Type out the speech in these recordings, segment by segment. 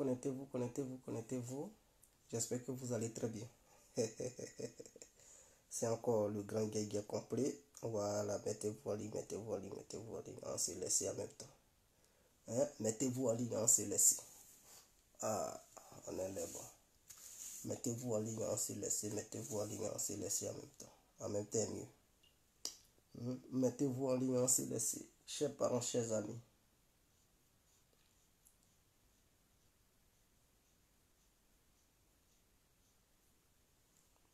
connectez-vous, connectez-vous, connectez-vous. J'espère que vous allez très bien. C'est encore le grand guégué complet. Voilà, mettez-vous en ligne, mettez-vous en ligne, mettez-vous en ligne. On s'est laissé en même temps. Hein? Mettez-vous en ligne, on s'est laissé. Ah, on est là, bon. Mettez-vous en ligne, on s'est laissé. Mettez-vous en ligne, on s'est laissé en même temps. En même temps, mieux. Mettez-vous en ligne, on s'est laissé. Chers parents, chers amis.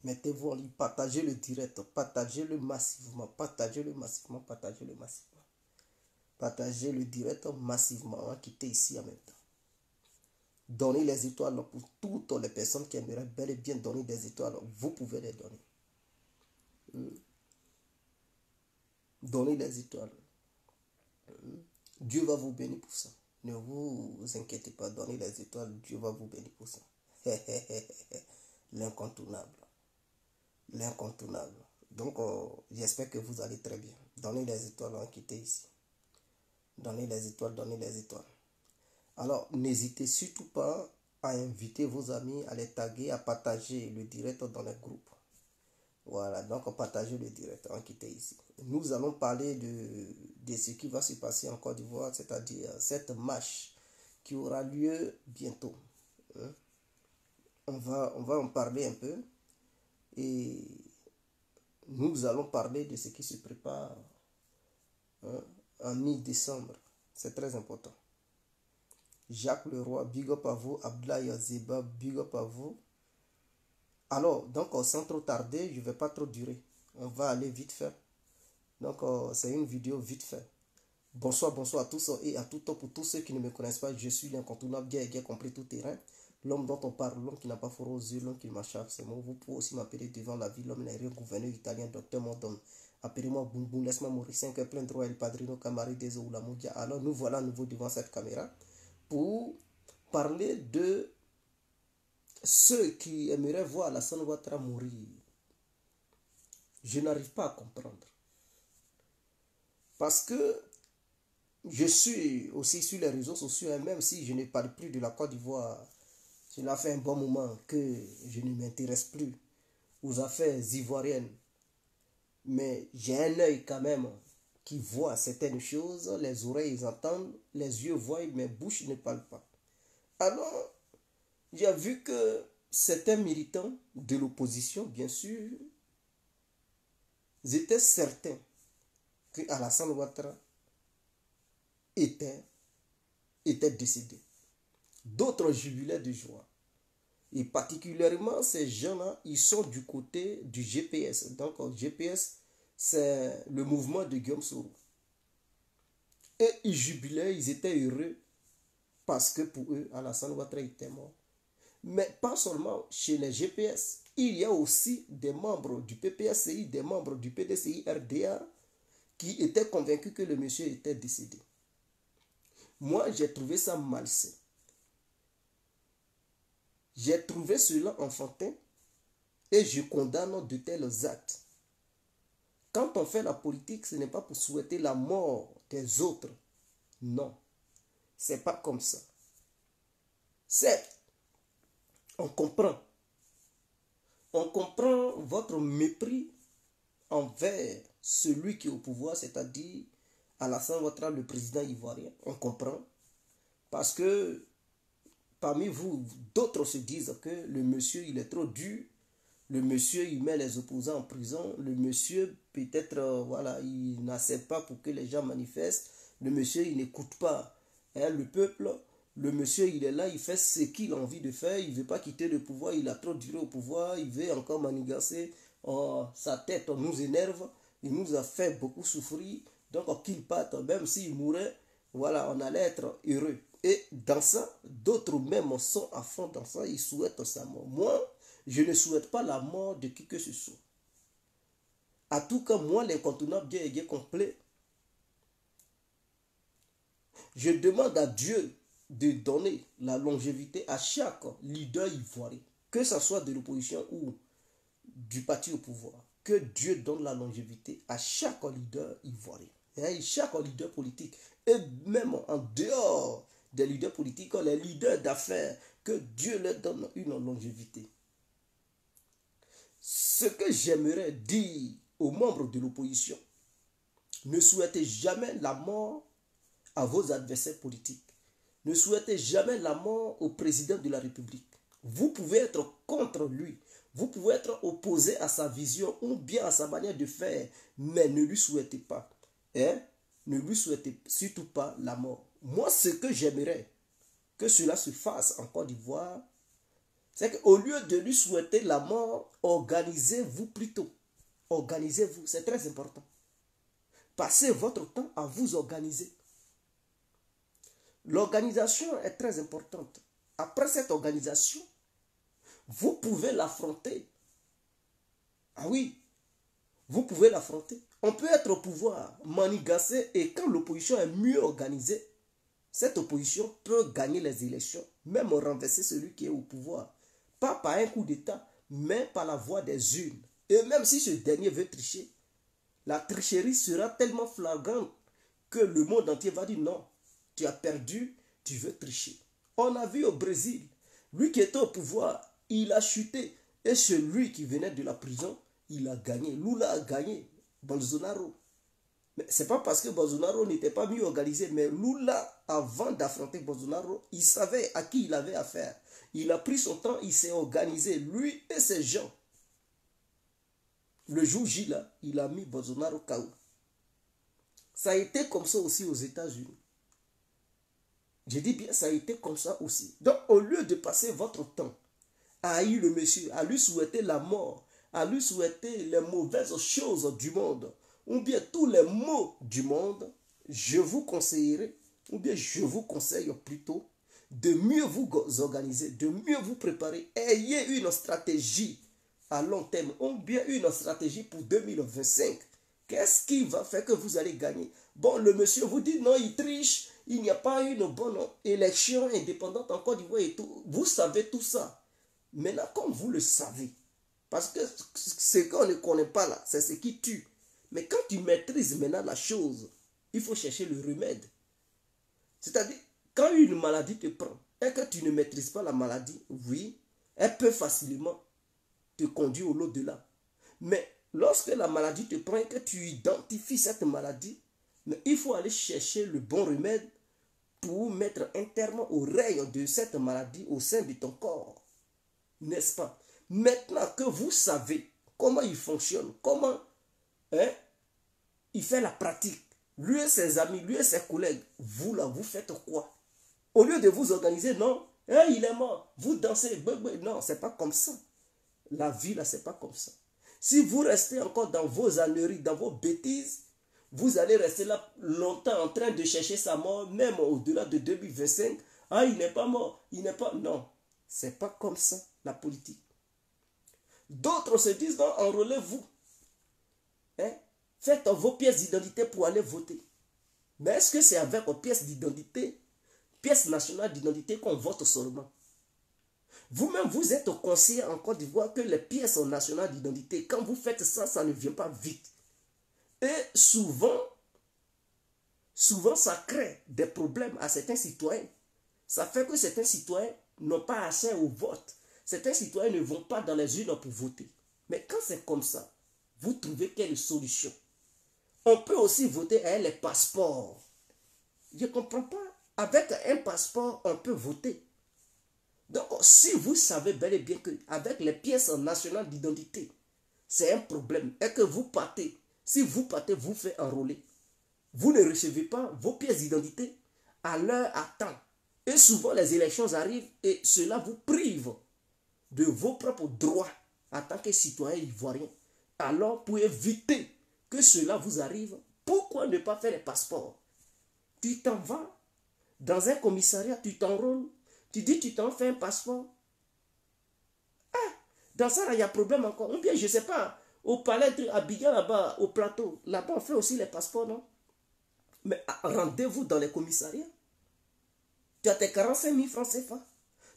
Mettez-vous en ligne, partagez le direct, partagez-le massivement, partagez-le massivement, partagez-le massivement. Partagez le direct massivement, quittez ici en même temps. Donnez les étoiles pour toutes les personnes qui aimeraient bel et bien donner des étoiles. Vous pouvez les donner. Donnez les étoiles. Dieu va vous bénir pour ça. Ne vous inquiétez pas, donnez les étoiles, Dieu va vous bénir pour ça. L'incontournable. L'incontournable. Donc, j'espère que vous allez très bien. Donnez les étoiles, quittez ici. Donnez les étoiles, donnez les étoiles. Alors, n'hésitez surtout pas à inviter vos amis, à les taguer, à partager le direct dans les groupes. Voilà, donc partagez le direct, quittez ici. Nous allons parler de ce qui va se passer en Côte d'Ivoire, c'est-à-dire cette marche qui aura lieu bientôt. On va en parler un peu et nous allons parler de ce qui se prépare en mi-décembre. C'est très important. Jacques Leroy, big up à vous. Abdoulaye Zeba, big up à vous. Alors, donc, sans trop tarder, je ne vais pas trop durer. On va aller vite fait. Donc, c'est une vidéo vite fait. Bonsoir, bonsoir à tous et à tout temps. Pour tous ceux qui ne me connaissent pas, je suis l'incontournable, guerre compris tout terrain. L'homme dont on parle, l'homme qui n'a pas fort aux yeux, l'homme qui m'achave, c'est moi. Vous pouvez aussi m'appeler devant la vie, l'homme aérien, gouverneur italien, docteur Mondon. Appelez-moi Boum, laisse-moi mourir 5 heures plein droit, El Padrino, Camari, des la Moudia. Alors, nous voilà à nouveau devant cette caméra pour parler de ceux qui aimeraient voir Alassane Ouattara mourir. Je n'arrive pas à comprendre. Parce que je suis aussi sur les réseaux sociaux, et même si je ne parle plus de la Côte d'Ivoire, cela fait un bon moment que je ne m'intéresse plus aux affaires ivoiriennes. Mais j'ai un œil quand même qui voit certaines choses, les oreilles entendent, les yeux voient, mais bouche ne parle pas. Alors, j'ai vu que certains militants de l'opposition, bien sûr, étaient certains que Alassane Ouattara était décédé. D'autres jubilaient de joie. Et particulièrement, ces gens-là, ils sont du côté du GPS. Donc, GPS, c'est le mouvement de Guillaume Soro. Et ils jubilaient, ils étaient heureux parce que pour eux, Alassane Ouattara était mort. Mais pas seulement chez les GPS. Il y a aussi des membres du PPSCI, des membres du PDCI RDA qui étaient convaincus que le monsieur était décédé. Moi, j'ai trouvé ça malsain. J'ai trouvé cela enfantin et je condamne de tels actes. Quand on fait la politique, ce n'est pas pour souhaiter la mort des autres. Non, c'est pas comme ça. Certes, on comprend. On comprend votre mépris envers celui qui est au pouvoir, c'est-à-dire Alassane Ouattara, le président ivoirien. On comprend. Parce que parmi vous, d'autres se disent que le monsieur, il est trop dur. Le monsieur, il met les opposants en prison. Le monsieur, peut-être, voilà, il n'accepte pas pour que les gens manifestent. Le monsieur, il n'écoute pas le peuple. Le monsieur, il est là, il fait ce qu'il a envie de faire. Il ne veut pas quitter le pouvoir. Il a trop duré au pouvoir. Il veut encore manigancer. Sa tête nous énerve. Il nous a fait beaucoup souffrir. Donc, qu'il parte, même s'il mourait, voilà, on allait être heureux. Et dans ça, d'autres même sont à fond dans ça. Ils souhaitent sa mort. Moi, je ne souhaite pas la mort de qui que ce soit. En tout cas, moi, l'incontournable Dieu est complet. Je demande à Dieu de donner la longévité à chaque leader ivoirien, que ce soit de l'opposition ou du parti au pouvoir. Que Dieu donne la longévité à chaque leader ivoirien, et chaque leader politique, et même en dehors des leaders politiques, les leaders d'affaires, que Dieu leur donne une longévité. Ce que j'aimerais dire aux membres de l'opposition, ne souhaitez jamais la mort à vos adversaires politiques. Ne souhaitez jamais la mort au président de la République. Vous pouvez être contre lui. Vous pouvez être opposé à sa vision ou bien à sa manière de faire, mais ne lui souhaitez pas. Hein? Ne lui souhaitez surtout pas la mort. Moi, ce que j'aimerais que cela se fasse en Côte d'Ivoire, c'est qu'au lieu de lui souhaiter la mort, organisez-vous plutôt. Organisez-vous, c'est très important. Passez votre temps à vous organiser. L'organisation est très importante. Après cette organisation, vous pouvez l'affronter. Ah oui, vous pouvez l'affronter. On peut être au pouvoir, manigancer, et quand l'opposition est mieux organisée, cette opposition peut gagner les élections, même renverser celui qui est au pouvoir. Pas par un coup d'État, mais par la voie des urnes. Et même si ce dernier veut tricher, la tricherie sera tellement flagrante que le monde entier va dire non, tu as perdu, tu veux tricher. On a vu au Brésil, lui qui était au pouvoir, il a chuté. Et celui qui venait de la prison, il a gagné. Lula a gagné. Bolsonaro. Mais ce n'est pas parce que Bolsonaro n'était pas mieux organisé, mais Lula, avant d'affronter Bolsonaro, il savait à qui il avait affaire. Il a pris son temps, il s'est organisé, lui et ses gens. Le jour J, là, il a mis Bolsonaro KO. Ça a été comme ça aussi aux États-Unis. Je dis bien, ça a été comme ça aussi. Donc, au lieu de passer votre temps à haïr le monsieur, à lui souhaiter la mort, à lui souhaiter les mauvaises choses du monde, ou bien tous les maux du monde, je vous conseillerais, ou bien je vous conseille plutôt, de mieux vous organiser, de mieux vous préparer. Ayez une stratégie à long terme, ou bien une stratégie pour 2025. Qu'est-ce qui va faire que vous allez gagner? Bon, le monsieur vous dit non, il triche, il n'y a pas une bonne élection indépendante en Côte d'Ivoire et tout. Vous savez tout ça. Maintenant, comme vous le savez, parce que ce qu'on ne connaît pas là, c'est ce qui tue. Mais quand tu maîtrises maintenant la chose, il faut chercher le remède. C'est-à-dire, quand une maladie te prend et que tu ne maîtrises pas la maladie, oui, elle peut facilement te conduire au l'au-delà. Mais lorsque la maladie te prend et que tu identifies cette maladie, mais il faut aller chercher le bon remède pour mettre un terme au règne de cette maladie au sein de ton corps. N'est-ce pas? Maintenant que vous savez comment il fonctionne, comment il fait la pratique, lui et ses amis, lui et ses collègues, vous là, vous faites quoi? Au lieu de vous organiser, non, il est mort, vous dansez, non, c'est pas comme ça. La vie là, c'est pas comme ça. Si vous restez encore dans vos âneries, dans vos bêtises, vous allez rester là longtemps en train de chercher sa mort, même au-delà de 2025. Ah, il n'est pas mort, il n'est pas... Non, c'est pas comme ça, la politique. D'autres se disent, non, enrôlez-vous. Faites vos pièces d'identité pour aller voter. Mais est-ce que c'est avec vos pièces d'identité, pièces nationales d'identité qu'on vote seulement? Vous-même, vous êtes conscient en Côte d'Ivoire que les pièces nationales d'identité, quand vous faites ça, ça ne vient pas vite. Et souvent, ça crée des problèmes à certains citoyens. Ça fait que certains citoyens n'ont pas accès au vote. Certains citoyens ne vont pas dans les urnes pour voter. Mais quand c'est comme ça, vous trouvez quelle solution? On peut aussi voter avec les passeports. Je ne comprends pas. Avec un passeport, on peut voter. Donc, si vous savez bel et bien qu'avec les pièces nationales d'identité, c'est un problème, et que vous partez, si vous partez, vous faites enrôler. Vous ne recevez pas vos pièces d'identité à l'heure, à temps. Et souvent, les élections arrivent et cela vous prive de vos propres droits en tant que citoyen ivoirien. Alors, pour éviter que cela vous arrive, pourquoi ne pas faire les passeports? Tu t'en vas dans un commissariat, tu t'enrôles, tu dis tu t'en fais un passeport. Ah, dans ça, il y a problème encore. Ou bien, je ne sais pas, au palais de Abidjan, là-bas, au plateau, là-bas, on fait aussi les passeports, non? Mais rendez-vous dans les commissariats. Tu as tes 45 000 francs CFA.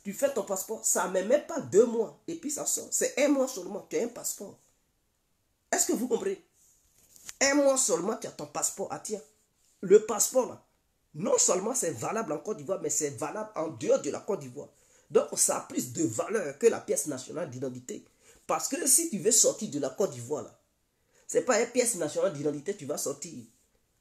Tu fais ton passeport, ça ne met même pas 2 mois. Et puis ça sort. C'est 1 mois seulement, tu as un passeport. Est-ce que vous comprenez? 1 mois seulement, tu as ton passeport. Ah tiens, le passeport là. Non seulement c'est valable en Côte d'Ivoire, mais c'est valable en dehors de la Côte d'Ivoire. Donc ça a plus de valeur que la pièce nationale d'identité. Parce que si tu veux sortir de la Côte d'Ivoire, là, ce n'est pas une pièce nationale d'identité, tu vas sortir.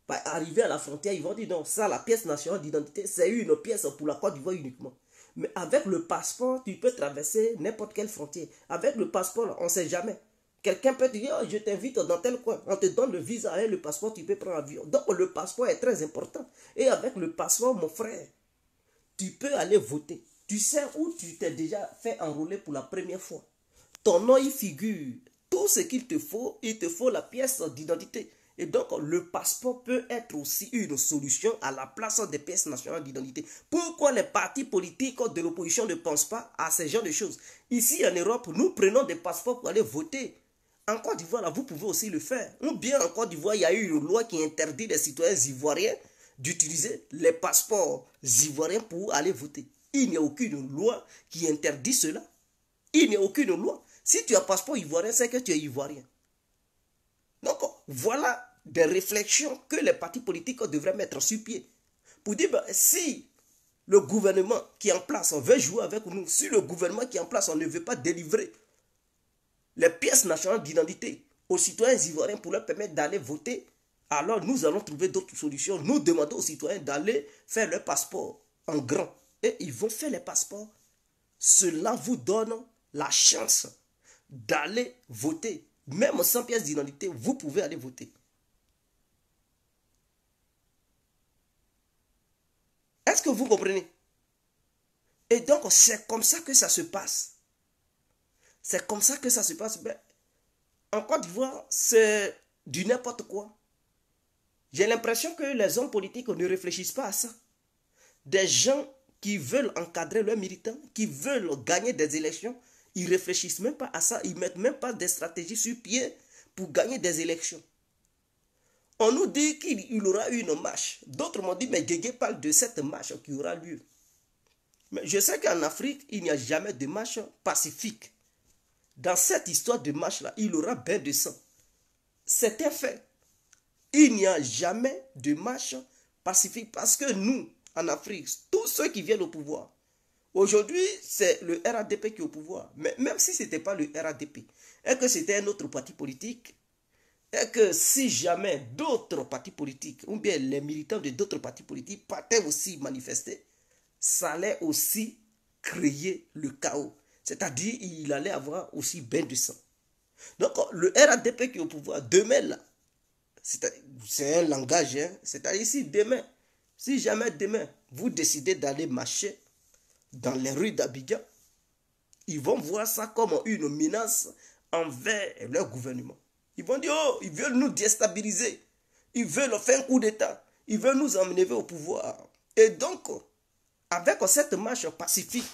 Arriver à la frontière, ils vont dire non, ça, la pièce nationale d'identité, c'est une pièce pour la Côte d'Ivoire uniquement. Mais avec le passeport, tu peux traverser n'importe quelle frontière. Avec le passeport, on ne sait jamais. Quelqu'un peut te dire, oh, je t'invite dans tel coin. On te donne le visa et le passeport, tu peux prendre l'avion. Donc le passeport est très important. Et avec le passeport, mon frère, tu peux aller voter. Tu sais où tu t'es déjà fait enrôler pour la première fois. Ton nom y figure. Tout ce qu'il te faut, il te faut la pièce d'identité. Et donc, le passeport peut être aussi une solution à la place des pièces nationales d'identité. Pourquoi les partis politiques de l'opposition ne pensent pas à ce genre de choses? Ici, en Europe, nous prenons des passeports pour aller voter. En Côte d'Ivoire, vous pouvez aussi le faire. Ou bien en Côte d'Ivoire, il y a eu une loi qui interdit les citoyens ivoiriens d'utiliser les passeports ivoiriens pour aller voter. Il n'y a aucune loi qui interdit cela. Il n'y a aucune loi. Si tu as un passeport ivoirien, c'est que tu es ivoirien. Donc, voilà des réflexions que les partis politiques devraient mettre sur pied. Pour dire, ben, si le gouvernement qui est en place veut jouer avec nous, si le gouvernement qui est en place ne veut pas délivrer les pièces nationales d'identité aux citoyens ivoiriens pour leur permettre d'aller voter, alors nous allons trouver d'autres solutions. Nous demandons aux citoyens d'aller faire leur passeport en grand. Et ils vont faire les passeports. Cela vous donne la chance d'aller voter. Même sans pièce d'identité, vous pouvez aller voter. Est-ce que vous comprenez? Et donc, c'est comme ça que ça se passe. C'est comme ça que ça se passe. Ben, en Côte d'Ivoire, c'est du n'importe quoi. J'ai l'impression que les hommes politiques ne réfléchissent pas à ça. Des gens qui veulent encadrer leurs militants, qui veulent gagner des élections, ils ne réfléchissent même pas à ça. Ils ne mettent même pas des stratégies sur pied pour gagner des élections. On nous dit qu'il y aura une marche. D'autres m'ont dit, mais Guégué parle de cette marche qui aura lieu. Mais je sais qu'en Afrique, il n'y a jamais de marche pacifique. Dans cette histoire de marche-là, il y aura bain de sang. C'est un fait. Il n'y a jamais de marche pacifique parce que nous, en Afrique, tous ceux qui viennent au pouvoir, aujourd'hui, c'est le RADP qui est au pouvoir. Mais même si ce n'était pas le RADP, et que c'était un autre parti politique, et que si jamais d'autres partis politiques, ou bien les militants de d'autres partis politiques partaient aussi manifester, ça allait aussi créer le chaos. C'est-à-dire, il allait avoir aussi bain de sang. Donc, le RADP qui est au pouvoir, demain, là, c'est un langage, hein, c'est-à-dire si demain, si jamais demain, vous décidez d'aller marcher dans les rues d'Abidjan, ils vont voir ça comme une menace envers leur gouvernement. Ils vont dire, oh, ils veulent nous déstabiliser. Ils veulent faire un coup d'État. Ils veulent nous emmener au pouvoir. Et donc, avec cette marche pacifique,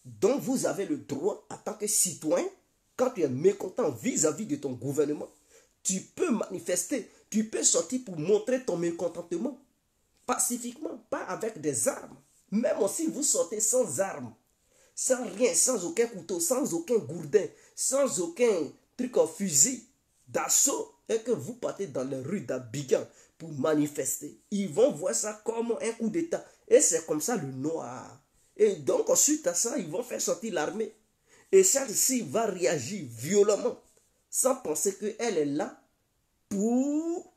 dont vous avez le droit, en tant que citoyen, quand tu es mécontent vis-à-vis de ton gouvernement, tu peux manifester, tu peux sortir pour montrer ton mécontentement. Pacifiquement, pas avec des armes. Même si vous sortez sans armes, sans rien, sans aucun couteau, sans aucun gourdin, sans aucun truc en fusil d'assaut, et que vous partez dans les rues d'Abidjan pour manifester, ils vont voir ça comme un coup d'État. Et c'est comme ça le noir. Et donc, suite à ça, ils vont faire sortir l'armée. Et celle-ci va réagir violemment, sans penser qu'elle est là pour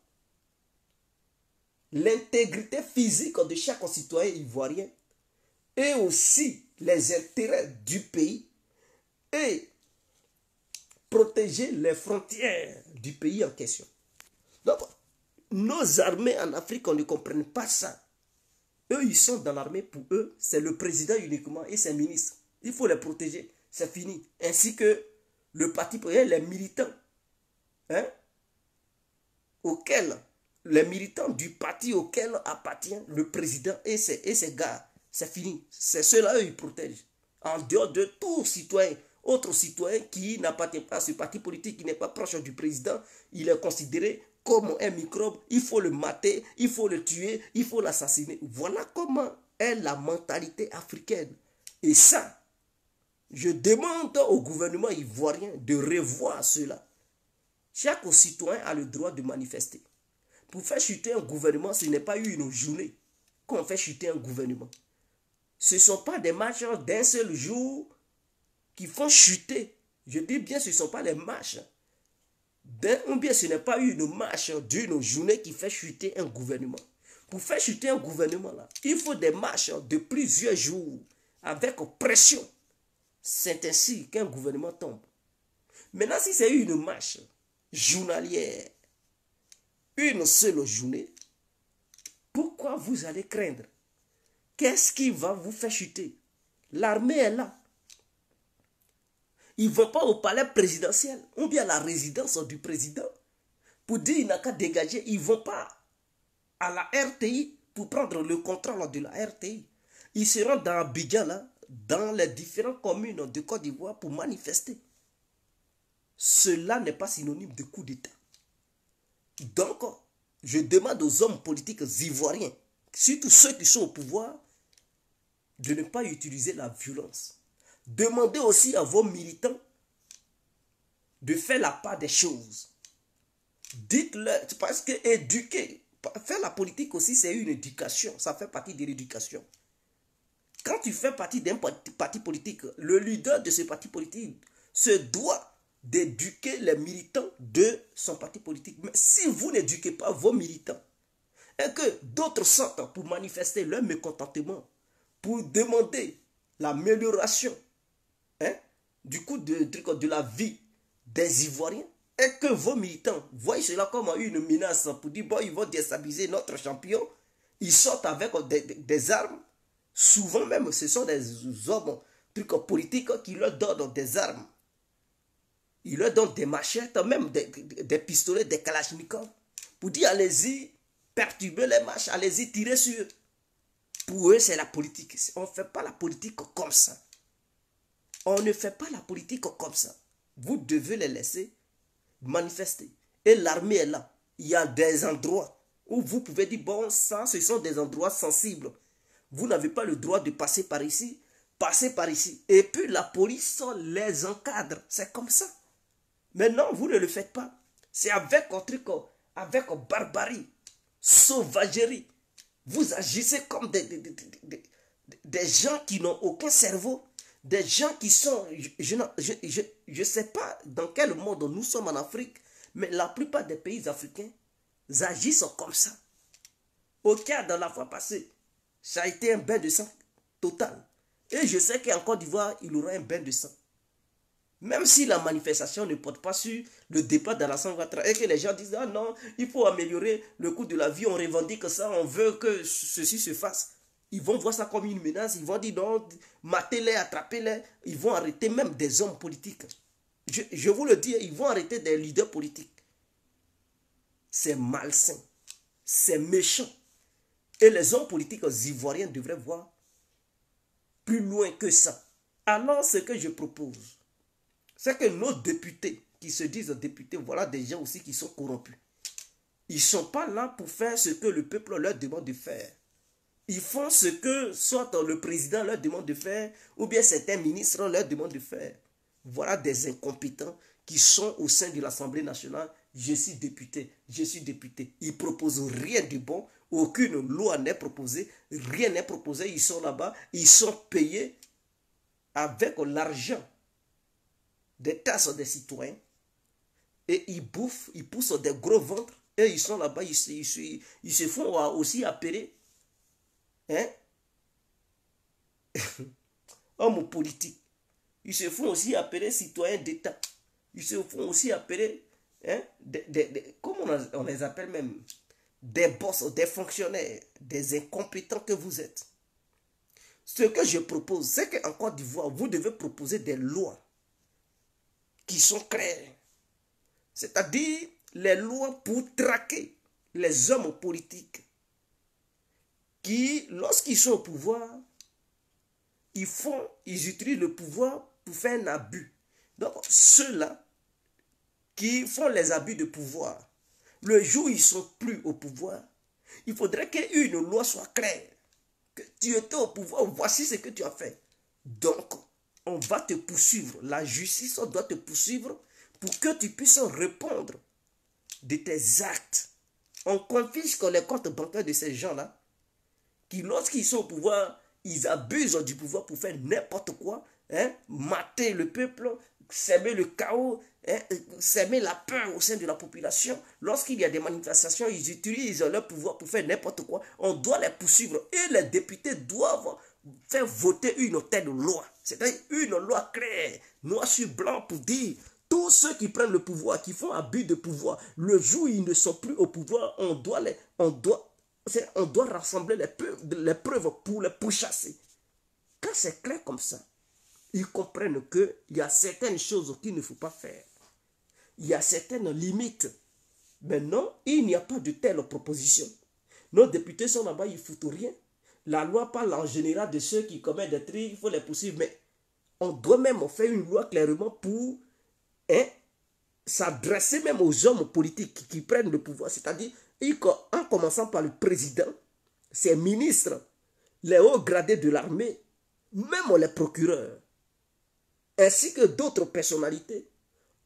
l'intégrité physique de chaque citoyen ivoirien et aussi les intérêts du pays et protéger les frontières du pays en question. Donc, nos armées en Afrique, on ne comprend pas ça. Eux, ils sont dans l'armée, pour eux, c'est le président uniquement et ses ministres. Il faut les protéger, c'est fini. Ainsi que le parti, les militants, hein, les militants du parti auquel appartient le président et ses gars, c'est fini. C'est ceux-là, eux, ils protègent. En dehors de tout citoyen, autre citoyen qui n'appartient pas à ce parti politique, qui n'est pas proche du président, il est considéré comme un microbe, il faut le mater, il faut le tuer, il faut l'assassiner. Voilà comment est la mentalité africaine. Et ça, je demande au gouvernement ivoirien de revoir cela. Chaque citoyen a le droit de manifester. Pour faire chuter un gouvernement, ce n'est pas une journée. qu'on fait chuter un gouvernement. Ce ne sont pas des marches d'un seul jour qui font chuter. Je dis bien, ce ne sont pas les marches. Ou bien ce n'est pas une marche d'une journée qui fait chuter un gouvernement. Pour faire chuter un gouvernement, là, il faut des marches de plusieurs jours avec pression. C'est ainsi qu'un gouvernement tombe. Maintenant, si c'est une marche journalière, une seule journée, pourquoi vous allez craindre? Qu'est-ce qui va vous faire chuter? L'armée est là. Ils ne vont pas au palais présidentiel ou bien à la résidence du président pour dire qu'il n'a qu'à dégager. Ils ne vont pas à la RTI pour prendre le contrôle de la RTI. Ils seront dans Abidjan, là, dans les différentes communes de Côte d'Ivoire pour manifester. Cela n'est pas synonyme de coup d'État. Donc, je demande aux hommes politiques ivoiriens, surtout ceux qui sont au pouvoir, de ne pas utiliser la violence. Demandez aussi à vos militants de faire la part des choses. Dites-leur, parce que éduquer, faire la politique aussi, c'est une éducation. Ça fait partie de l'éducation. Quand tu fais partie d'un parti politique, le leader de ce parti politique se doit d'éduquer les militants de son parti politique. Mais si vous n'éduquez pas vos militants, et que d'autres sortent pour manifester leur mécontentement, pour demander l'amélioration du coup de la vie des Ivoiriens, et que vos militants voient cela comme une menace pour dire bon, ils vont déstabiliser notre champion, ils sortent avec des armes. Souvent même, ce sont des hommes politiques qui leur donnent des armes. Ils leur donnent des machettes, même des pistolets, des kalachnikovs, pour dire allez-y, perturber les marches, allez-y, tirer sur eux. Pour eux, c'est la politique. On ne fait pas la politique comme ça. On ne fait pas la politique comme ça. Vous devez les laisser manifester. Et l'armée est là. Il y a des endroits où vous pouvez dire, bon, ça, ce sont des endroits sensibles. Vous n'avez pas le droit de passer par ici. Passez par ici. Et puis la police les encadre. C'est comme ça. Mais non, vous ne le faites pas. C'est avec barbarie, sauvagerie. Vous agissez comme des gens qui n'ont aucun cerveau. Des gens qui sont... Je ne sais pas dans quel monde nous sommes en Afrique, mais la plupart des pays africains agissent comme ça. Au Tchad, dans la fois passée, ça a été un bain de sang total. Et je sais qu'en Côte d'Ivoire, il y aura un bain de sang. Même si la manifestation ne porte pas sur le départ d'Alassane Ouattara et que les gens disent « Ah non, il faut améliorer le coût de la vie, on revendique ça, on veut que ceci se fasse ». Ils vont voir ça comme une menace, ils vont dire « Non, matez-les, attrapez-les ». Ils vont arrêter même des hommes politiques. Je vous le dis, ils vont arrêter des leaders politiques. C'est malsain, c'est méchant. Et les hommes politiques ivoiriens devraient voir plus loin que ça. Alors, ce que je propose, c'est que nos députés, qui se disent députés, voilà des gens aussi qui sont corrompus. Ils ne sont pas là pour faire ce que le peuple leur demande de faire. Ils font ce que soit le président leur demande de faire, ou bien certains ministres leur demandent de faire. Voilà des incompétents qui sont au sein de l'Assemblée nationale. Je suis député, je suis député. Ils ne proposent rien de bon, aucune loi n'est proposée, rien n'est proposé. Ils sont là-bas, ils sont payés avec l'argent des tasses des citoyens, et ils bouffent, ils poussent des gros ventres, et ils sont là-bas, ils se font aussi appeler hommes politiques. Ils se font aussi appeler citoyens d'État. Ils se font aussi appeler, comment on les appelle même, des boss, des fonctionnaires, des incompétents que vous êtes. Ce que je propose, c'est qu'en Côte d'Ivoire, vous devez proposer des lois qui sont claires. C'est-à-dire les lois pour traquer les hommes politiques qui, lorsqu'ils sont au pouvoir, ils utilisent le pouvoir pour faire un abus. Donc, ceux-là qui font les abus de pouvoir, le jour où ils ne sont plus au pouvoir, il faudrait qu'une loi soit claire. Que tu étais au pouvoir, voici ce que tu as fait. Donc, on va te poursuivre. La justice doit te poursuivre pour que tu puisses répondre de tes actes. On confisque les comptes bancaires de ces gens-là qui, lorsqu'ils sont au pouvoir, ils abusent du pouvoir pour faire n'importe quoi, hein, mater le peuple, s'aimer le chaos, hein, s'aimer la peur au sein de la population. Lorsqu'il y a des manifestations, ils utilisent leur pouvoir pour faire n'importe quoi. On doit les poursuivre et les députés doivent faire voter une telle loi. C'est-à-dire une loi claire, noir sur blanc pour dire tous ceux qui prennent le pouvoir, qui font abus de pouvoir, le jour où ils ne sont plus au pouvoir, on doit rassembler les preuves pour les pourchasser. Quand c'est clair comme ça, ils comprennent qu'il y a certaines choses qu'il ne faut pas faire. Il y a certaines limites. Maintenant, il n'y a pas de telle proposition. Nos députés sont là-bas, ils ne foutent rien. La loi parle en général de ceux qui commettent des trucs, il faut les poursuivre. Mais on doit même faire une loi clairement pour s'adresser même aux hommes politiques qui prennent le pouvoir. C'est-à-dire, en commençant par le président, ses ministres, les hauts gradés de l'armée, même les procureurs, ainsi que d'autres personnalités.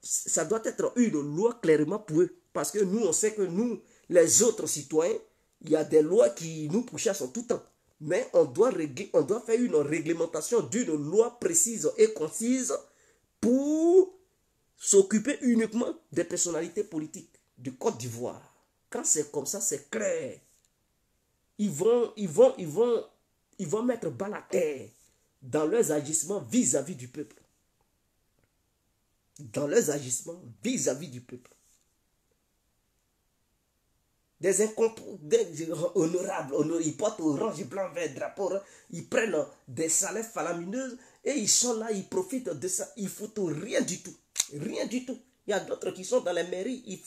Ça doit être une loi clairement pour eux. Parce que nous, on sait que nous, les autres citoyens, il y a des lois qui nous pourchassent en tout temps. Mais on doit faire une réglementation d'une loi précise et concise pour s'occuper uniquement des personnalités politiques de Côte d'Ivoire. Quand c'est comme ça, c'est clair. Ils vont mettre bas la terre dans leurs agissements vis-à-vis du peuple. Dans leurs agissements vis-à-vis du peuple. Des honorables, ils portent orange, blanc, vert, drapeau, ils prennent des salaires faramineux et ils sont là, ils profitent de ça, ils ne foutent rien du tout. Rien du tout. Il y a d'autres qui sont dans les mairies,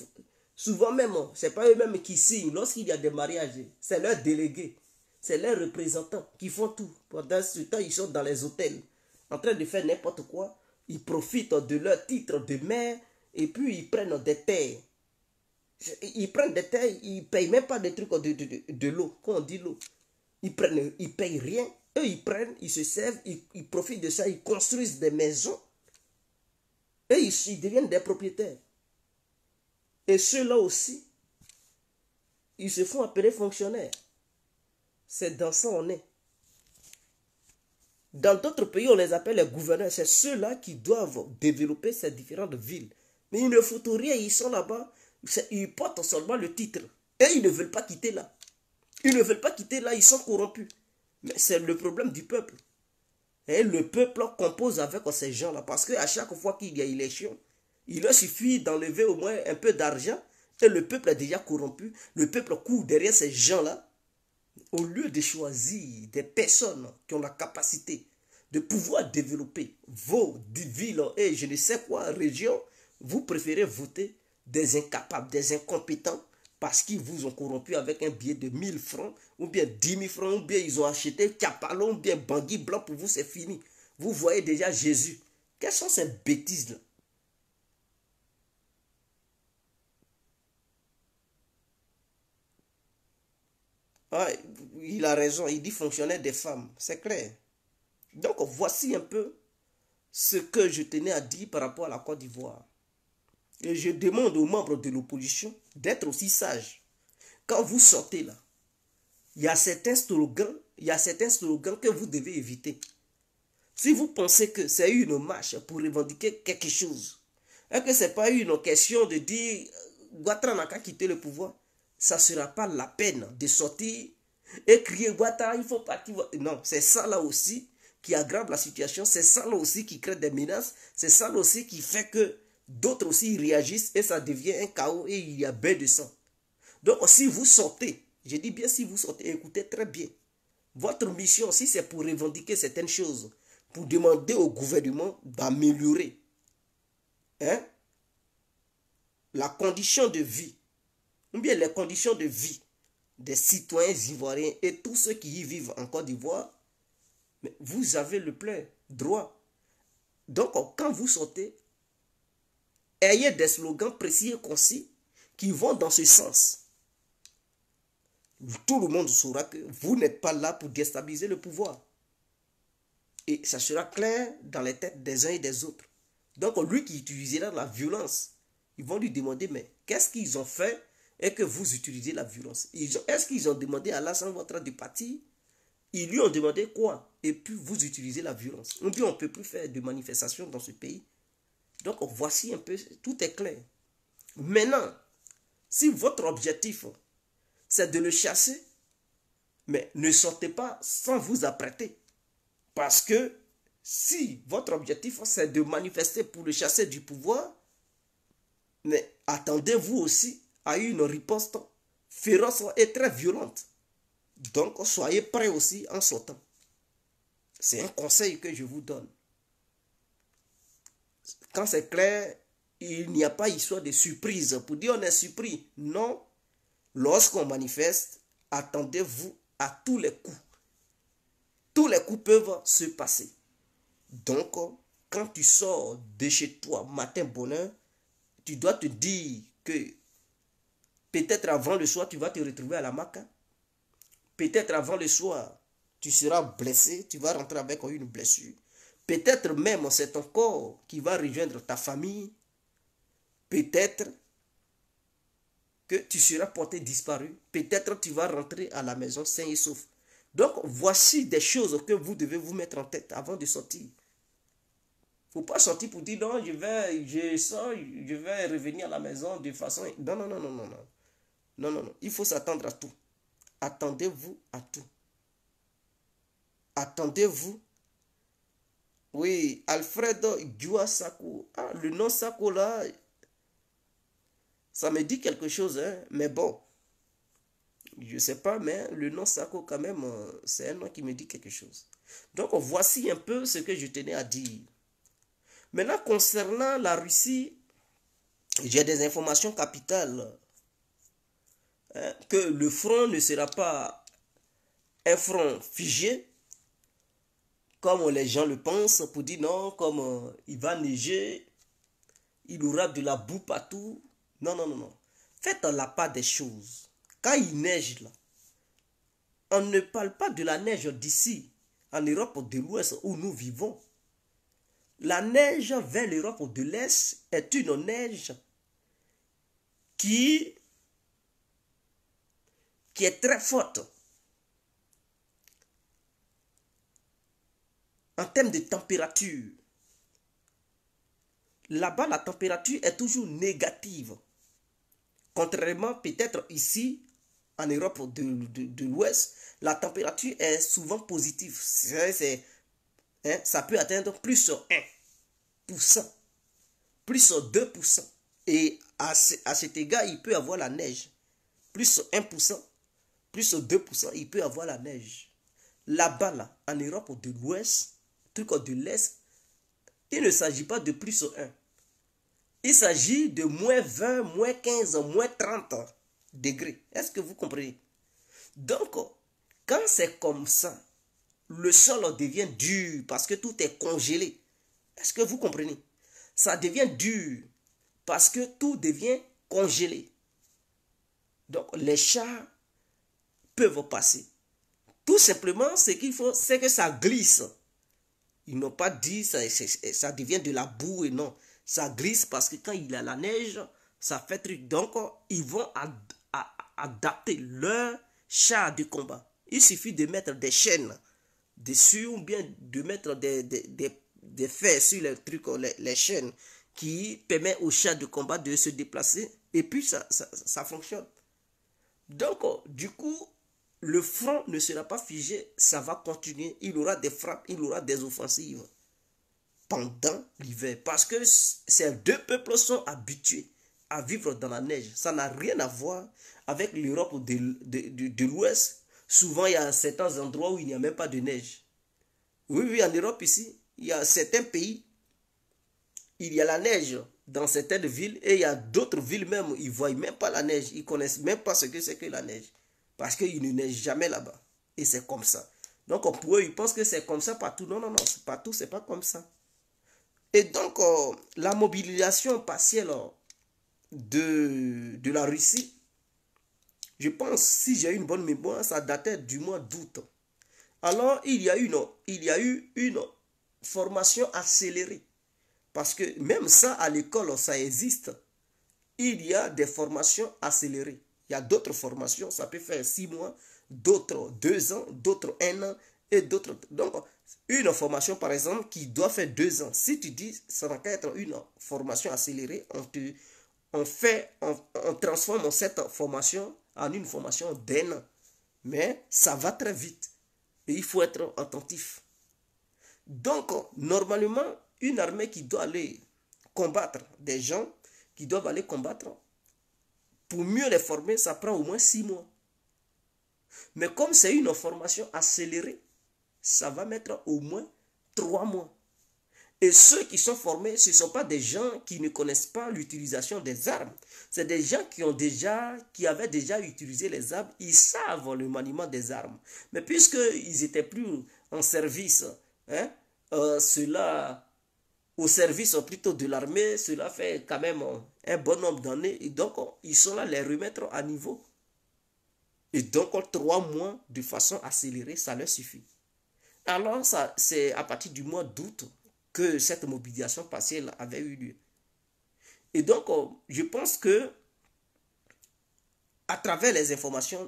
souvent même, ce n'est pas eux-mêmes qui signent. Lorsqu'il y a des mariages, c'est leurs délégués, c'est leurs représentants qui font tout. Pendant ce temps, ils sont dans les hôtels, en train de faire n'importe quoi. Ils profitent de leur titre de maire et puis ils prennent des terres. Ils prennent des terres, ils ne payent même pas des trucs de l'eau, quand on dit l'eau. Ils ne payent rien. Eux, ils prennent, ils se servent, ils profitent de ça, ils construisent des maisons. Et ils deviennent des propriétaires. Et ceux-là aussi, ils se font appeler fonctionnaires. C'est dans ça on est. Dans d'autres pays, on les appelle les gouverneurs. C'est ceux-là qui doivent développer ces différentes villes. Mais ils ne foutent rien, ils sont là-bas. Ils portent seulement le titre. Et ils ne veulent pas quitter là. Ils ne veulent pas quitter là, ils sont corrompus. Mais c'est le problème du peuple. Et le peuple compose avec ces gens-là. Parce qu'à chaque fois qu'il y a élection, il leur suffit d'enlever au moins un peu d'argent. Et le peuple est déjà corrompu. Le peuple court derrière ces gens-là. Au lieu de choisir des personnes qui ont la capacité de pouvoir développer vos villes et je ne sais quoi, régions, vous préférez voter des incapables, des incompétents, parce qu'ils vous ont corrompu avec un billet de 1000 francs, ou bien 10 000 francs, ou bien ils ont acheté Capalon, ou bien Bangui Blanc, pour vous c'est fini. Vous voyez déjà Jésus. Quelles sont ces bêtises-là? Ah, il a raison, il dit fonctionnaire des femmes, c'est clair. Donc voici un peu ce que je tenais à dire par rapport à la Côte d'Ivoire. Et je demande aux membres de l'opposition d'être aussi sages. Quand vous sortez là, il y a certains slogans que vous devez éviter. Si vous pensez que c'est une marche pour revendiquer quelque chose, et que ce n'est pas une question de dire Ouattara n'a qu'à quitter le pouvoir, ça ne sera pas la peine de sortir et crier Ouattara, il faut partir. Non, c'est ça là aussi qui aggrave la situation, c'est ça là aussi qui crée des menaces, c'est ça là aussi qui fait que d'autres aussi réagissent et ça devient un chaos et il y a bain de sang. Donc si vous sortez, je dis bien si vous sortez, écoutez très bien. Votre mission, si c'est pour revendiquer certaines choses, pour demander au gouvernement d'améliorer la condition de vie, ou bien les conditions de vie des citoyens ivoiriens et tous ceux qui y vivent en Côte d'Ivoire, vous avez le plein droit. Donc, quand vous sortez, ayez des slogans précis et concis qui vont dans ce sens. Tout le monde saura que vous n'êtes pas là pour déstabiliser le pouvoir. Et ça sera clair dans les têtes des uns et des autres. Donc, lui qui utilisera la violence, ils vont lui demander, mais qu'est-ce qu'ils ont fait et que vous utilisez la violence? Est-ce qu'ils ont demandé à Alassane Ouattara de partir? Ils lui ont demandé quoi? Et puis vous utilisez la violence. On dit on ne peut plus faire de manifestations dans ce pays. Donc voici un peu, tout est clair. Maintenant, si votre objectif, c'est de le chasser, mais ne sortez pas sans vous apprêter. Parce que si votre objectif, c'est de manifester pour le chasser du pouvoir, mais attendez-vous aussi à une riposte féroce et très violente. Donc, soyez prêts aussi en sortant. C'est un conseil que je vous donne. Quand c'est clair, il n'y a pas histoire de surprise. Pour dire on est surpris, non. Lorsqu'on manifeste, attendez-vous à tous les coups. Tous les coups peuvent se passer. Donc, quand tu sors de chez toi, matin bonheur, tu dois te dire que peut-être avant le soir, tu vas te retrouver à la Maca. Peut-être avant le soir, tu seras blessé, tu vas rentrer avec une blessure. Peut-être même c'est ton corps qui va rejoindre ta famille. Peut-être que tu seras porté disparu. Peut-être tu vas rentrer à la maison sain et sauf. Donc, voici des choses que vous devez vous mettre en tête avant de sortir. Il ne faut pas sortir pour dire non, je vais revenir à la maison de façon... Non, non, non, non, non, non. Non, non, non. Il faut s'attendre à tout. Attendez-vous à tout. Attendez-vous. Oui, Alfredo Gyua Sako. Ah, le nom Sako là, ça me dit quelque chose, hein? Mais bon, je ne sais pas, mais le nom Sako quand même, c'est un nom qui me dit quelque chose. Donc, voici un peu ce que je tenais à dire. Maintenant, concernant la Russie, j'ai des informations capitales. Hein, que le front ne sera pas un front figé, comme les gens le pensent, pour dire non, comme il va neiger, il aura de la boue partout. Non, non, non, non. Faites la part des choses. Quand il neige là, on ne parle pas de la neige d'ici, en Europe de l'Ouest où nous vivons. La neige vers l'Europe de l'Est est une neige qui est très forte. En termes de température, là-bas, la température est toujours négative. Contrairement peut-être ici, en Europe de l'Ouest, la température est souvent positive. Ça peut atteindre plus 1%, plus 2%. Et à cet égard, il peut y avoir la neige. Plus 1%, plus 2%, il peut y avoir la neige. Là-bas, là, en Europe de l'Ouest, truc de l'Est, il ne s'agit pas de plus 1. Il s'agit de moins 20, moins 15, moins 30 degrés. Est-ce que vous comprenez? Donc, quand c'est comme ça, le sol devient dur parce que tout est congelé. Est-ce que vous comprenez? Ça devient dur parce que tout devient congelé. Donc, les chars peuvent passer. Tout simplement, ce qu'il faut, c'est que ça glisse. Ils n'ont pas dit ça devient de la boue et non. Ça glisse parce que quand il y a la neige, ça fait truc. Donc, ils vont adapter leur char de combat. Il suffit de mettre des chaînes dessus ou bien de mettre des fers sur les trucs, les chaînes qui permettent au char de combat de se déplacer. Et puis, ça fonctionne. Donc, du coup, le front ne sera pas figé, ça va continuer. Il y aura des frappes, il y aura des offensives pendant l'hiver. Parce que ces deux peuples sont habitués à vivre dans la neige. Ça n'a rien à voir avec l'Europe de l'Ouest. Souvent, il y a certains endroits où il n'y a même pas de neige. Oui, oui, en Europe ici, il y a certains pays, il y a la neige dans certaines villes et il y a d'autres villes même, ils ne voient même pas la neige. Ils ne connaissent même pas ce que c'est que la neige. Parce qu'il ne neige jamais là-bas. Et c'est comme ça. Donc pour eux, ils pensent que c'est comme ça partout. Non, non, non, partout, c'est pas comme ça. Et donc, la mobilisation partielle de la Russie, je pense, si j'ai une bonne mémoire, ça datait du mois d'août. Alors, il y a eu une formation accélérée. Parce que même ça, à l'école, ça existe. Il y a des formations accélérées. Il y a d'autres formations, ça peut faire 6 mois, d'autres 2 ans, d'autres 1 an, et d'autres. Donc, une formation, par exemple, qui doit faire 2 ans. Si tu dis, ça va être une formation accélérée, on transforme cette formation en une formation d'1 an. Mais ça va très vite. Et il faut être attentif. Donc, normalement, une armée qui doit aller combattre des gens, qui doivent aller combattre, pour mieux les former, ça prend au moins 6 mois. Mais comme c'est une formation accélérée, ça va mettre au moins 3 mois. Et ceux qui sont formés, ce ne sont pas des gens qui ne connaissent pas l'utilisation des armes. C'est des gens qui avaient déjà utilisé les armes. Ils savent le maniement des armes. Mais puisqu'ils n'étaient plus en service, hein, au service plutôt de l'armée, cela fait quand même un bon nombre d'années. Et donc, ils sont là les remettre à niveau. Et donc, 3 mois de façon accélérée, ça leur suffit. Alors, c'est à partir du mois d'août que cette mobilisation partielle avait eu lieu. Et donc, je pense que, à travers les informations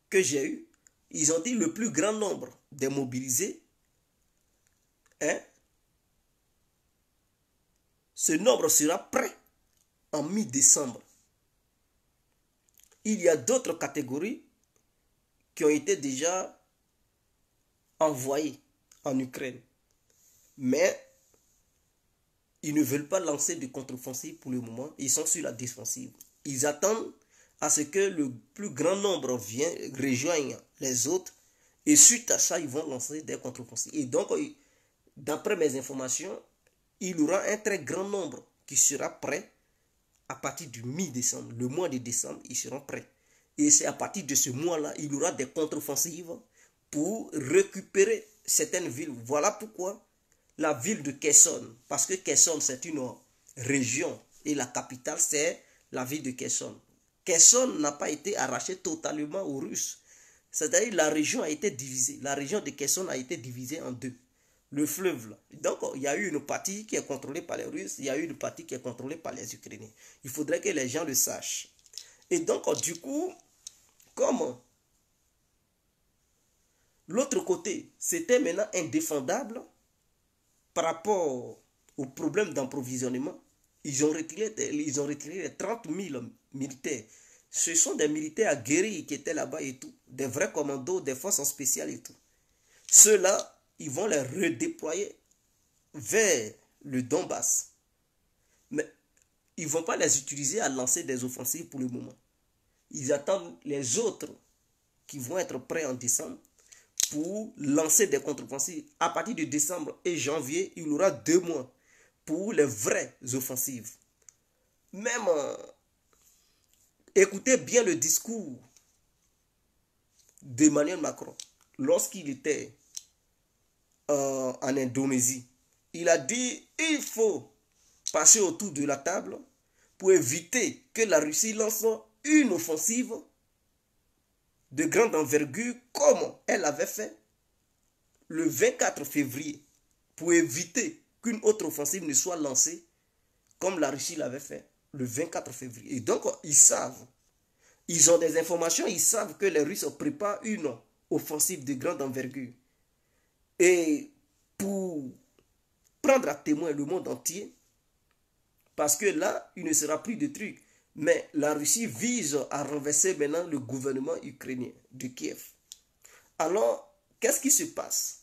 que j'ai eues, ils ont dit le plus grand nombre des mobilisés, hein, ce nombre sera prêt en mi-décembre. Il y a d'autres catégories qui ont été déjà envoyées en Ukraine. Mais ils ne veulent pas lancer de contre-offensive pour le moment. Ils sont sur la défensive. Ils attendent à ce que le plus grand nombre rejoigne les autres. Et suite à ça, ils vont lancer des contre-offensives. Et donc, d'après mes informations, il y aura un très grand nombre qui sera prêt à partir du mi-décembre. Le mois de décembre, ils seront prêts. Et c'est à partir de ce mois-là, il y aura des contre-offensives pour récupérer certaines villes. Voilà pourquoi la ville de Kherson, parce que Kherson c'est une région et la capitale c'est la ville de Kherson. Kherson n'a pas été arrachée totalement aux Russes. C'est-à-dire la région a été divisée. La région de Kherson a été divisée en deux. Le fleuve là. Donc il y a eu une partie qui est contrôlée par les Russes, il y a eu une partie qui est contrôlée par les Ukrainiens. Il faudrait que les gens le sachent. Et donc du coup, comme l'autre côté, c'était maintenant indéfendable par rapport au problème d'approvisionnement, ils ont retiré les 30 000 militaires. Ce sont des militaires aguerris qui étaient là-bas et tout, des vrais commandos, des forces spéciales et tout. Ceux-là, ils vont les redéployer vers le Donbass. Mais ils ne vont pas les utiliser à lancer des offensives pour le moment. Ils attendent les autres qui vont être prêts en décembre pour lancer des contre-offensives. À partir de décembre et janvier, il y aura 2 mois pour les vraies offensives. Même, écoutez bien le discours d'Emmanuel Macron lorsqu'il était en Indonésie. Il a dit il faut passer autour de la table pour éviter que la Russie lance une offensive de grande envergure comme elle avait fait le 24 février pour éviter qu'une autre offensive ne soit lancée comme la Russie l'avait fait le 24 février. Et donc, ils savent, ils ont des informations, ils savent que les Russes préparent une offensive de grande envergure. Et pour prendre à témoin le monde entier, parce que là, il ne sera plus de trucs. Mais la Russie vise à renverser maintenant le gouvernement ukrainien de Kiev. Alors, qu'est-ce qui se passe?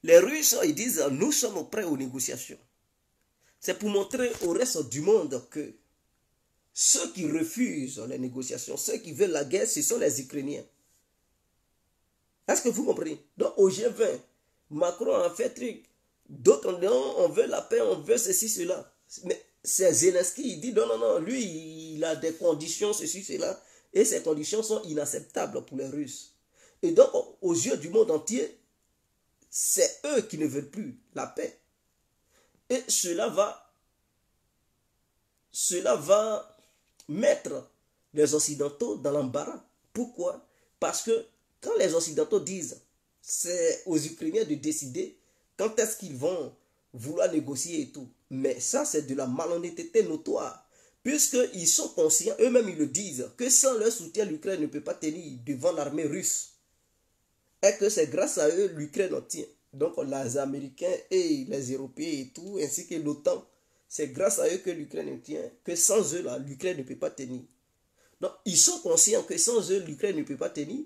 Les Russes, ils disent, nous sommes prêts aux négociations. C'est pour montrer au reste du monde que ceux qui refusent les négociations, ceux qui veulent la guerre, ce sont les Ukrainiens. Est-ce que vous comprenez? Donc, au G20, Macron a fait truc. D'autres, non, on veut la paix, on veut ceci, cela. Mais c'est Zelensky, il dit non, non, non, lui, il a des conditions, ceci, cela, et ces conditions sont inacceptables pour les Russes. Et donc, aux yeux du monde entier, c'est eux qui ne veulent plus la paix. Et cela va mettre les Occidentaux dans l'embarras. Pourquoi? Parce que quand les Occidentaux disent, c'est aux Ukrainiens de décider quand est-ce qu'ils vont vouloir négocier et tout. Mais ça, c'est de la malhonnêteté notoire. puisqu'ils sont conscients, eux-mêmes ils le disent, que sans leur soutien, l'Ukraine ne peut pas tenir devant l'armée russe. Et que c'est grâce à eux, l'Ukraine en tient. Donc les Américains et les Européens et tout, ainsi que l'OTAN, c'est grâce à eux que l'Ukraine tient, que sans eux, l'Ukraine ne peut pas tenir. Donc ils sont conscients que sans eux, l'Ukraine ne peut pas tenir.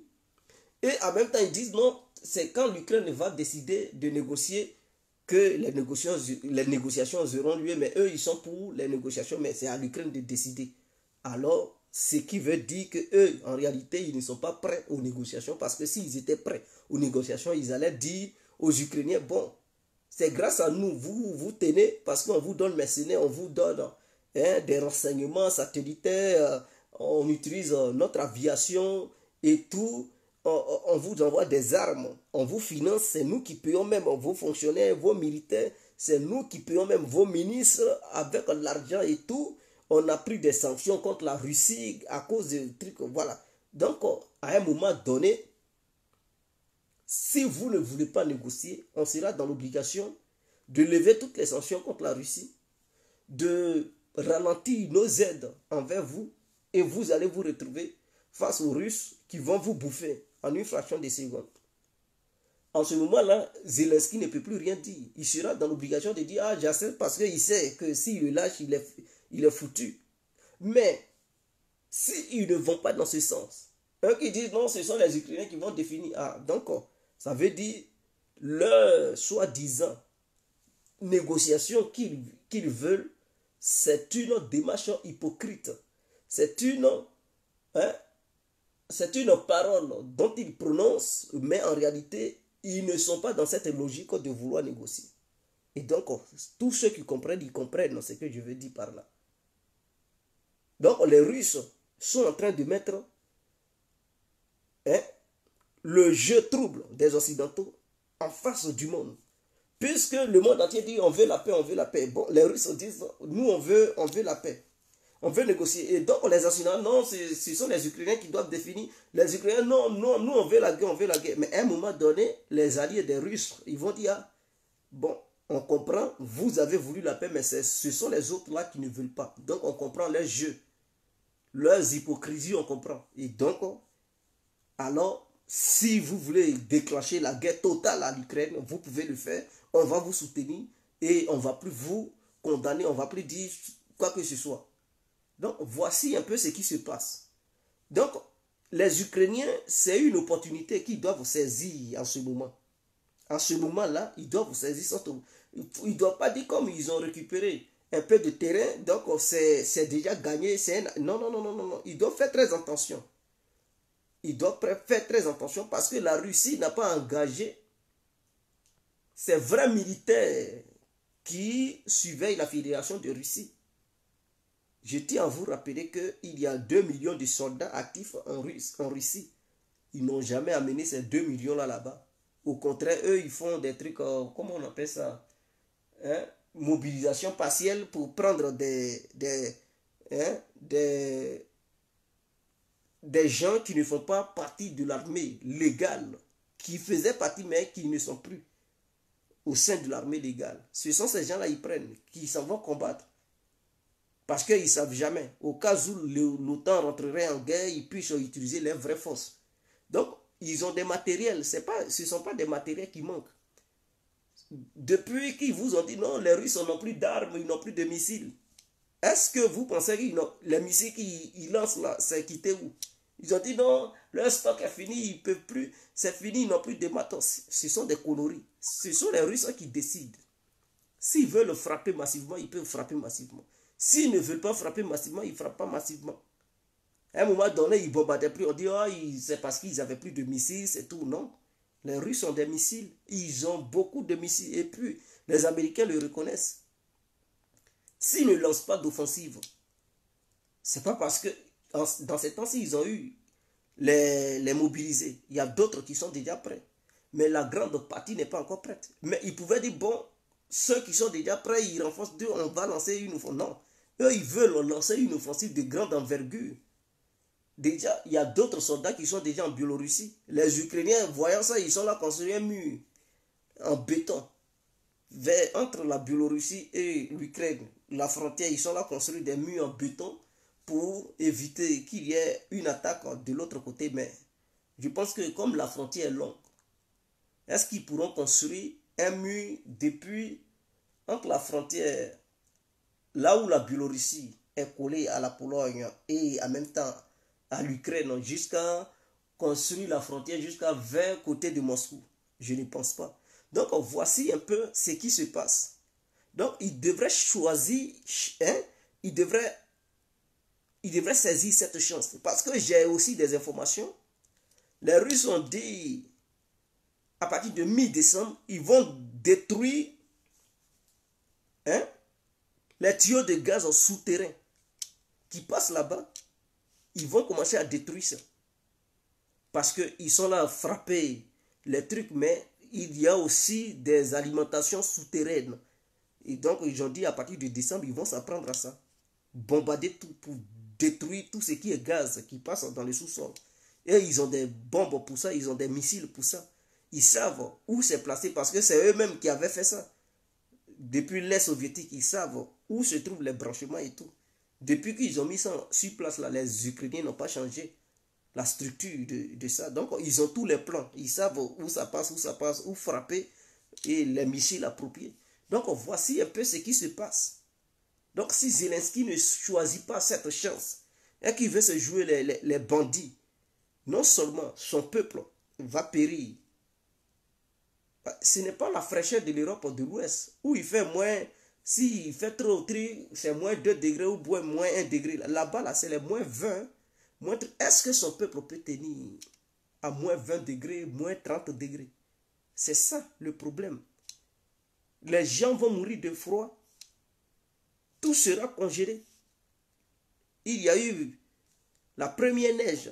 Et en même temps, ils disent non, c'est quand l'Ukraine va décider de négocier que les négociations auront lieu, mais eux, ils sont pour les négociations, mais c'est à l'Ukraine de décider. Alors, ce qui veut dire qu'eux, en réalité, ils ne sont pas prêts aux négociations, parce que s'ils étaient prêts aux négociations, ils allaient dire aux Ukrainiens, bon, c'est grâce à nous, vous tenez, parce qu'on vous donne mercenaires, on vous donne des renseignements satellitaires, on utilise notre aviation et tout, on vous envoie des armes, on vous finance, c'est nous qui payons même vos fonctionnaires, vos militaires, c'est nous qui payons même vos ministres avec l'argent et tout. On a pris des sanctions contre la Russie à cause de trucs, voilà. Donc, à un moment donné, si vous ne voulez pas négocier, on sera dans l'obligation de lever toutes les sanctions contre la Russie, de ralentir nos aides envers vous, et vous allez vous retrouver face aux Russes qui vont vous bouffer en une fraction de seconde. En ce moment-là, Zelensky ne peut plus rien dire. Il sera dans l'obligation de dire « Ah, j'accepte parce qu'il sait que s'il le lâche, il est foutu. » Mais, s'ils ne vont pas dans ce sens, eux qui disent « Non, ce sont les Ukrainiens qui vont définir. » Ah, donc, ça veut dire leur soi-disant négociation qu'ils veulent, c'est une démarche hypocrite. C'est une parole dont ils prononcent, mais en réalité, ils ne sont pas dans cette logique de vouloir négocier. Et donc, tous ceux qui comprennent, ils comprennent ce que je veux dire par là. Donc, les Russes sont en train de mettre le jeu trouble des Occidentaux en face du monde. Puisque le monde entier dit on veut la paix, on veut la paix. Bon, les Russes disent nous on veut la paix. On veut négocier. Et donc les Occidentaux, non, ce sont les Ukrainiens qui doivent définir. Les Ukrainiens, non, non, nous on veut la guerre, on veut la guerre. Mais à un moment donné, les alliés des Russes, ils vont dire, ah, bon, on comprend, vous avez voulu la paix, mais ce sont les autres là qui ne veulent pas. Donc on comprend leurs jeux, leurs hypocrisies, on comprend. Et donc, alors, si vous voulez déclencher la guerre totale à l'Ukraine, vous pouvez le faire. On va vous soutenir et on ne va plus vous condamner, on ne va plus dire quoi que ce soit. Donc, voici un peu ce qui se passe. Donc, les Ukrainiens, c'est une opportunité qu'ils doivent saisir en ce moment. En ce moment-là, ils doivent saisir. Ils ne doivent pas dire comme ils ont récupéré un peu de terrain, donc c'est déjà gagné. Non, non, non, non, non, non. Ils doivent faire très attention. Ils doivent faire très attention parce que la Russie n'a pas engagé ces vrais militaires qui surveillent la Fédération de Russie. Je tiens à vous rappeler qu'il y a 2 millions de soldats actifs en Russie. Ils n'ont jamais amené ces 2 millions-là là-bas. Au contraire, eux, ils font des trucs, comment on appelle ça, mobilisation partielle pour prendre des gens qui ne font pas partie de l'armée légale, qui faisaient partie mais qui ne sont plus au sein de l'armée légale. Ce sont ces gens-là, ils prennent, qui s'en vont combattre. Parce qu'ils ne savent jamais. Au cas où l'OTAN rentrerait en guerre, ils puissent utiliser leurs vraies forces. Donc, ils ont des matériels. Ce ne sont pas des matériels qui manquent. Depuis qu'ils vous ont dit non, les Russes n'ont plus d'armes, ils n'ont plus de missiles. Est-ce que vous pensez que les missiles qu'ils lancent là, c'est quitté où? Ils ont dit non, leur stock est fini, ils ne peuvent plus, c'est fini, ils n'ont plus de matos. Ce sont des conneries. Ce sont les Russes qui décident. S'ils veulent frapper massivement, ils peuvent frapper massivement. S'ils ne veulent pas frapper massivement, ils ne frappent pas massivement. À un moment donné, ils ne bombardaient plus. On dit, oh, c'est parce qu'ils n'avaient plus de missiles, c'est tout. Non. Les Russes ont des missiles. Ils ont beaucoup de missiles. Et puis, les Américains le reconnaissent. S'ils ne lancent pas d'offensive, ce n'est pas parce que dans ces temps-ci, ils ont eu les mobilisés. Il y a d'autres qui sont déjà prêts. Mais la grande partie n'est pas encore prête. Mais ils pouvaient dire, bon, ceux qui sont déjà prêts, ils renforcent d'eux, on va lancer une offensive. Non. Eux, ils veulent lancer une offensive de grande envergure. Déjà, il y a d'autres soldats qui sont déjà en Biélorussie. Les Ukrainiens, voyant ça, ils sont là construire un mur en béton. entre la Biélorussie et l'Ukraine, la frontière, ils sont là construits des murs en béton pour éviter qu'il y ait une attaque de l'autre côté. Mais je pense que comme la frontière est longue, est-ce qu'ils pourront construire un mur depuis entre la frontière, là où la Biélorussie est collée à la Pologne et en même temps à l'Ukraine, jusqu'à construire la frontière jusqu'à 20 côtés de Moscou? Je ne pense pas. Donc voici un peu ce qui se passe. Donc il devrait choisir, hein, il devrait saisir cette chance. Parce que j'ai aussi des informations. Les Russes ont dit, à partir de mi-décembre, ils vont détruire, hein, les tuyaux de gaz souterrains qui passent là-bas. Ils vont commencer à détruire ça. Parce qu'ils sont là à frapper les trucs, mais il y a aussi des alimentations souterraines. Et donc, ils ont dit, à partir de décembre, ils vont s'apprendre à ça. Bombarder tout pour détruire tout ce qui est gaz qui passe dans le sous-sol. Et ils ont des bombes pour ça, ils ont des missiles pour ça. Ils savent où c'est placé parce que c'est eux-mêmes qui avaient fait ça. Depuis les soviétiques, ils savent où se trouvent les branchements et tout. Depuis qu'ils ont mis ça sur place, là, les Ukrainiens n'ont pas changé la structure de ça. Donc, ils ont tous les plans. Ils savent où ça passe, où frapper et les missiles appropriés. Donc, voici un peu ce qui se passe. Donc, si Zelensky ne choisit pas cette chance et qu'il veut se jouer les bandits, non seulement son peuple va périr. Ce n'est pas la fraîcheur de l'Europe de l'Ouest où il fait moins, s'il fait trop, c'est moins 2 degrés ou moins 1 degré. Là-bas, là, c'est les moins 20. Est-ce que son peuple peut tenir à moins 20 degrés, moins 30 degrés? C'est ça le problème. Les gens vont mourir de froid. Tout sera congelé. Il y a eu la première neige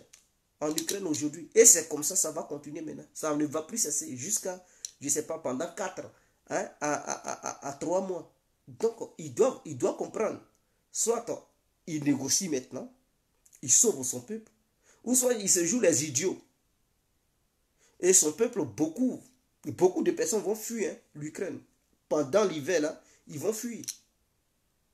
en Ukraine aujourd'hui. Et c'est comme ça, ça va continuer maintenant. Ça ne va plus cesser jusqu'à, je ne sais pas, pendant 4 hein, à 3 mois. Donc, il doit comprendre. Soit il négocie maintenant, il sauve son peuple, ou soit il se joue les idiots. Et son peuple, beaucoup de personnes vont fuir hein, l'Ukraine. Pendant l'hiver, là, ils vont fuir.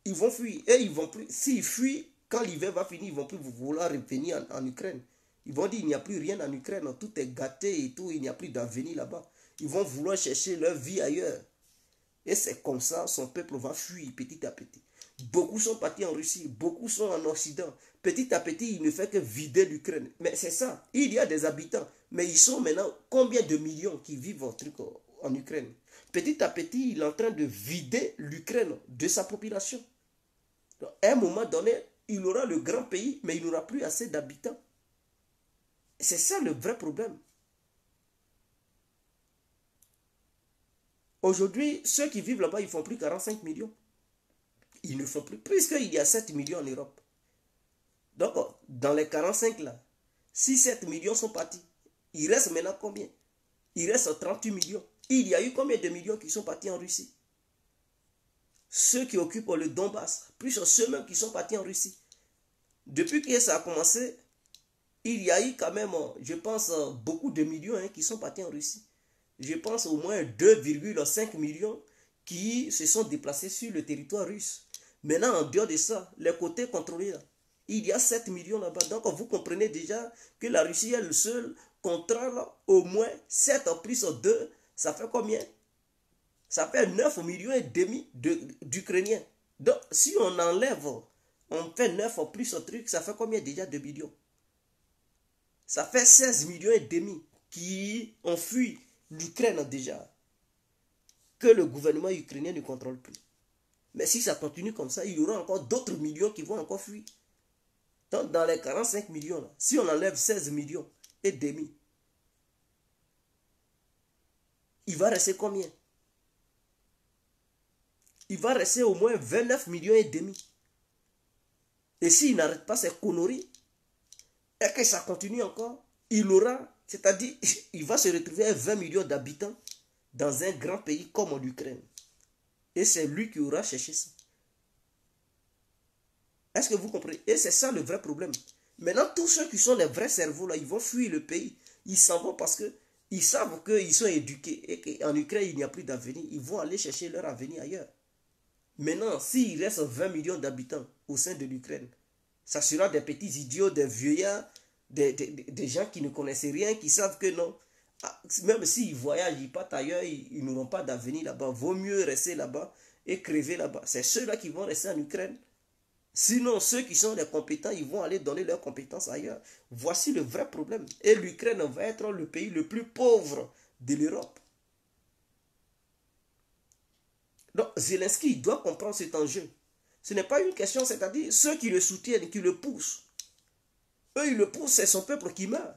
Ils vont fuir. Et ils vont plus. S'ils fuient, quand l'hiver va finir, ils vont plus vouloir revenir en Ukraine. Ils vont dire il n'y a plus rien en Ukraine, tout est gâté et tout, il n'y a plus d'avenir là-bas. Ils vont vouloir chercher leur vie ailleurs. Et c'est comme ça, son peuple va fuir petit à petit. Beaucoup sont partis en Russie, beaucoup sont en Occident. Petit à petit, il ne fait que vider l'Ukraine. Mais c'est ça, il y a des habitants. Mais ils sont maintenant combien de millions qui vivent en Ukraine? Petit à petit, il est en train de vider l'Ukraine de sa population. Donc, à un moment donné, il aura le grand pays, mais il n'aura plus assez d'habitants. C'est ça le vrai problème. Aujourd'hui, ceux qui vivent là-bas, ils ne font plus 45 millions. Ils ne font plus, puisqu'il y a 7 millions en Europe. Donc, dans les 45 là, si 7 millions sont partis, il reste maintenant combien? Il reste 38 millions. Il y a eu combien de millions qui sont partis en Russie? Ceux qui occupent le Donbass, plus ceux-mêmes qui sont partis en Russie. Depuis que ça a commencé, il y a eu quand même, je pense, beaucoup de millions hein, qui sont partis en Russie. Je pense au moins 2,5 millions qui se sont déplacés sur le territoire russe. Maintenant, en dehors de ça, les côtés contrôlés, là, il y a 7 millions là-bas. Donc, vous comprenez déjà que la Russie est le seul contrôle au moins 7 plus 2. Ça fait combien? Ça fait 9 millions et demi d'Ukrainiens. Donc, si on enlève, on fait 9 plus un truc, ça fait combien déjà de millions? Ça fait 16 millions et demi qui ont fui l'Ukraine déjà. Que le gouvernement ukrainien ne contrôle plus. Mais si ça continue comme ça, il y aura encore d'autres millions qui vont encore fuir. Donc, dans les 45 millions, là, si on enlève 16 millions et demi, il va rester combien? Il va rester au moins 29 millions et demi. Et s'il n'arrête pas ses conneries, et que ça continue encore, il aura, c'est-à-dire, il va se retrouver à 20 millions d'habitants dans un grand pays comme l'Ukraine. Et c'est lui qui aura cherché ça. Est-ce que vous comprenez? Et c'est ça le vrai problème. Maintenant, tous ceux qui sont les vrais cerveaux, là, ils vont fuir le pays. Ils s'en vont parce que Ils savent qu'ils sont éduqués et qu'en Ukraine, il n'y a plus d'avenir. Ils vont aller chercher leur avenir ailleurs. Maintenant, s'il reste 20 millions d'habitants au sein de l'Ukraine, ça sera des petits idiots, des vieillards, des gens qui ne connaissent rien, qui savent que non. Même s'ils voyagent, ils partent ailleurs, ils n'auront pas d'avenir là-bas. Vaut mieux rester là-bas et crever là-bas. C'est ceux-là qui vont rester en Ukraine. Sinon, ceux qui sont les compétents, ils vont aller donner leurs compétences ailleurs. Voici le vrai problème. Et l'Ukraine va être le pays le plus pauvre de l'Europe. Donc, Zelensky doit comprendre cet enjeu. Ce n'est pas une question, c'est-à-dire ceux qui le soutiennent, qui le poussent. Eux, ils le poussent, c'est son peuple qui meurt.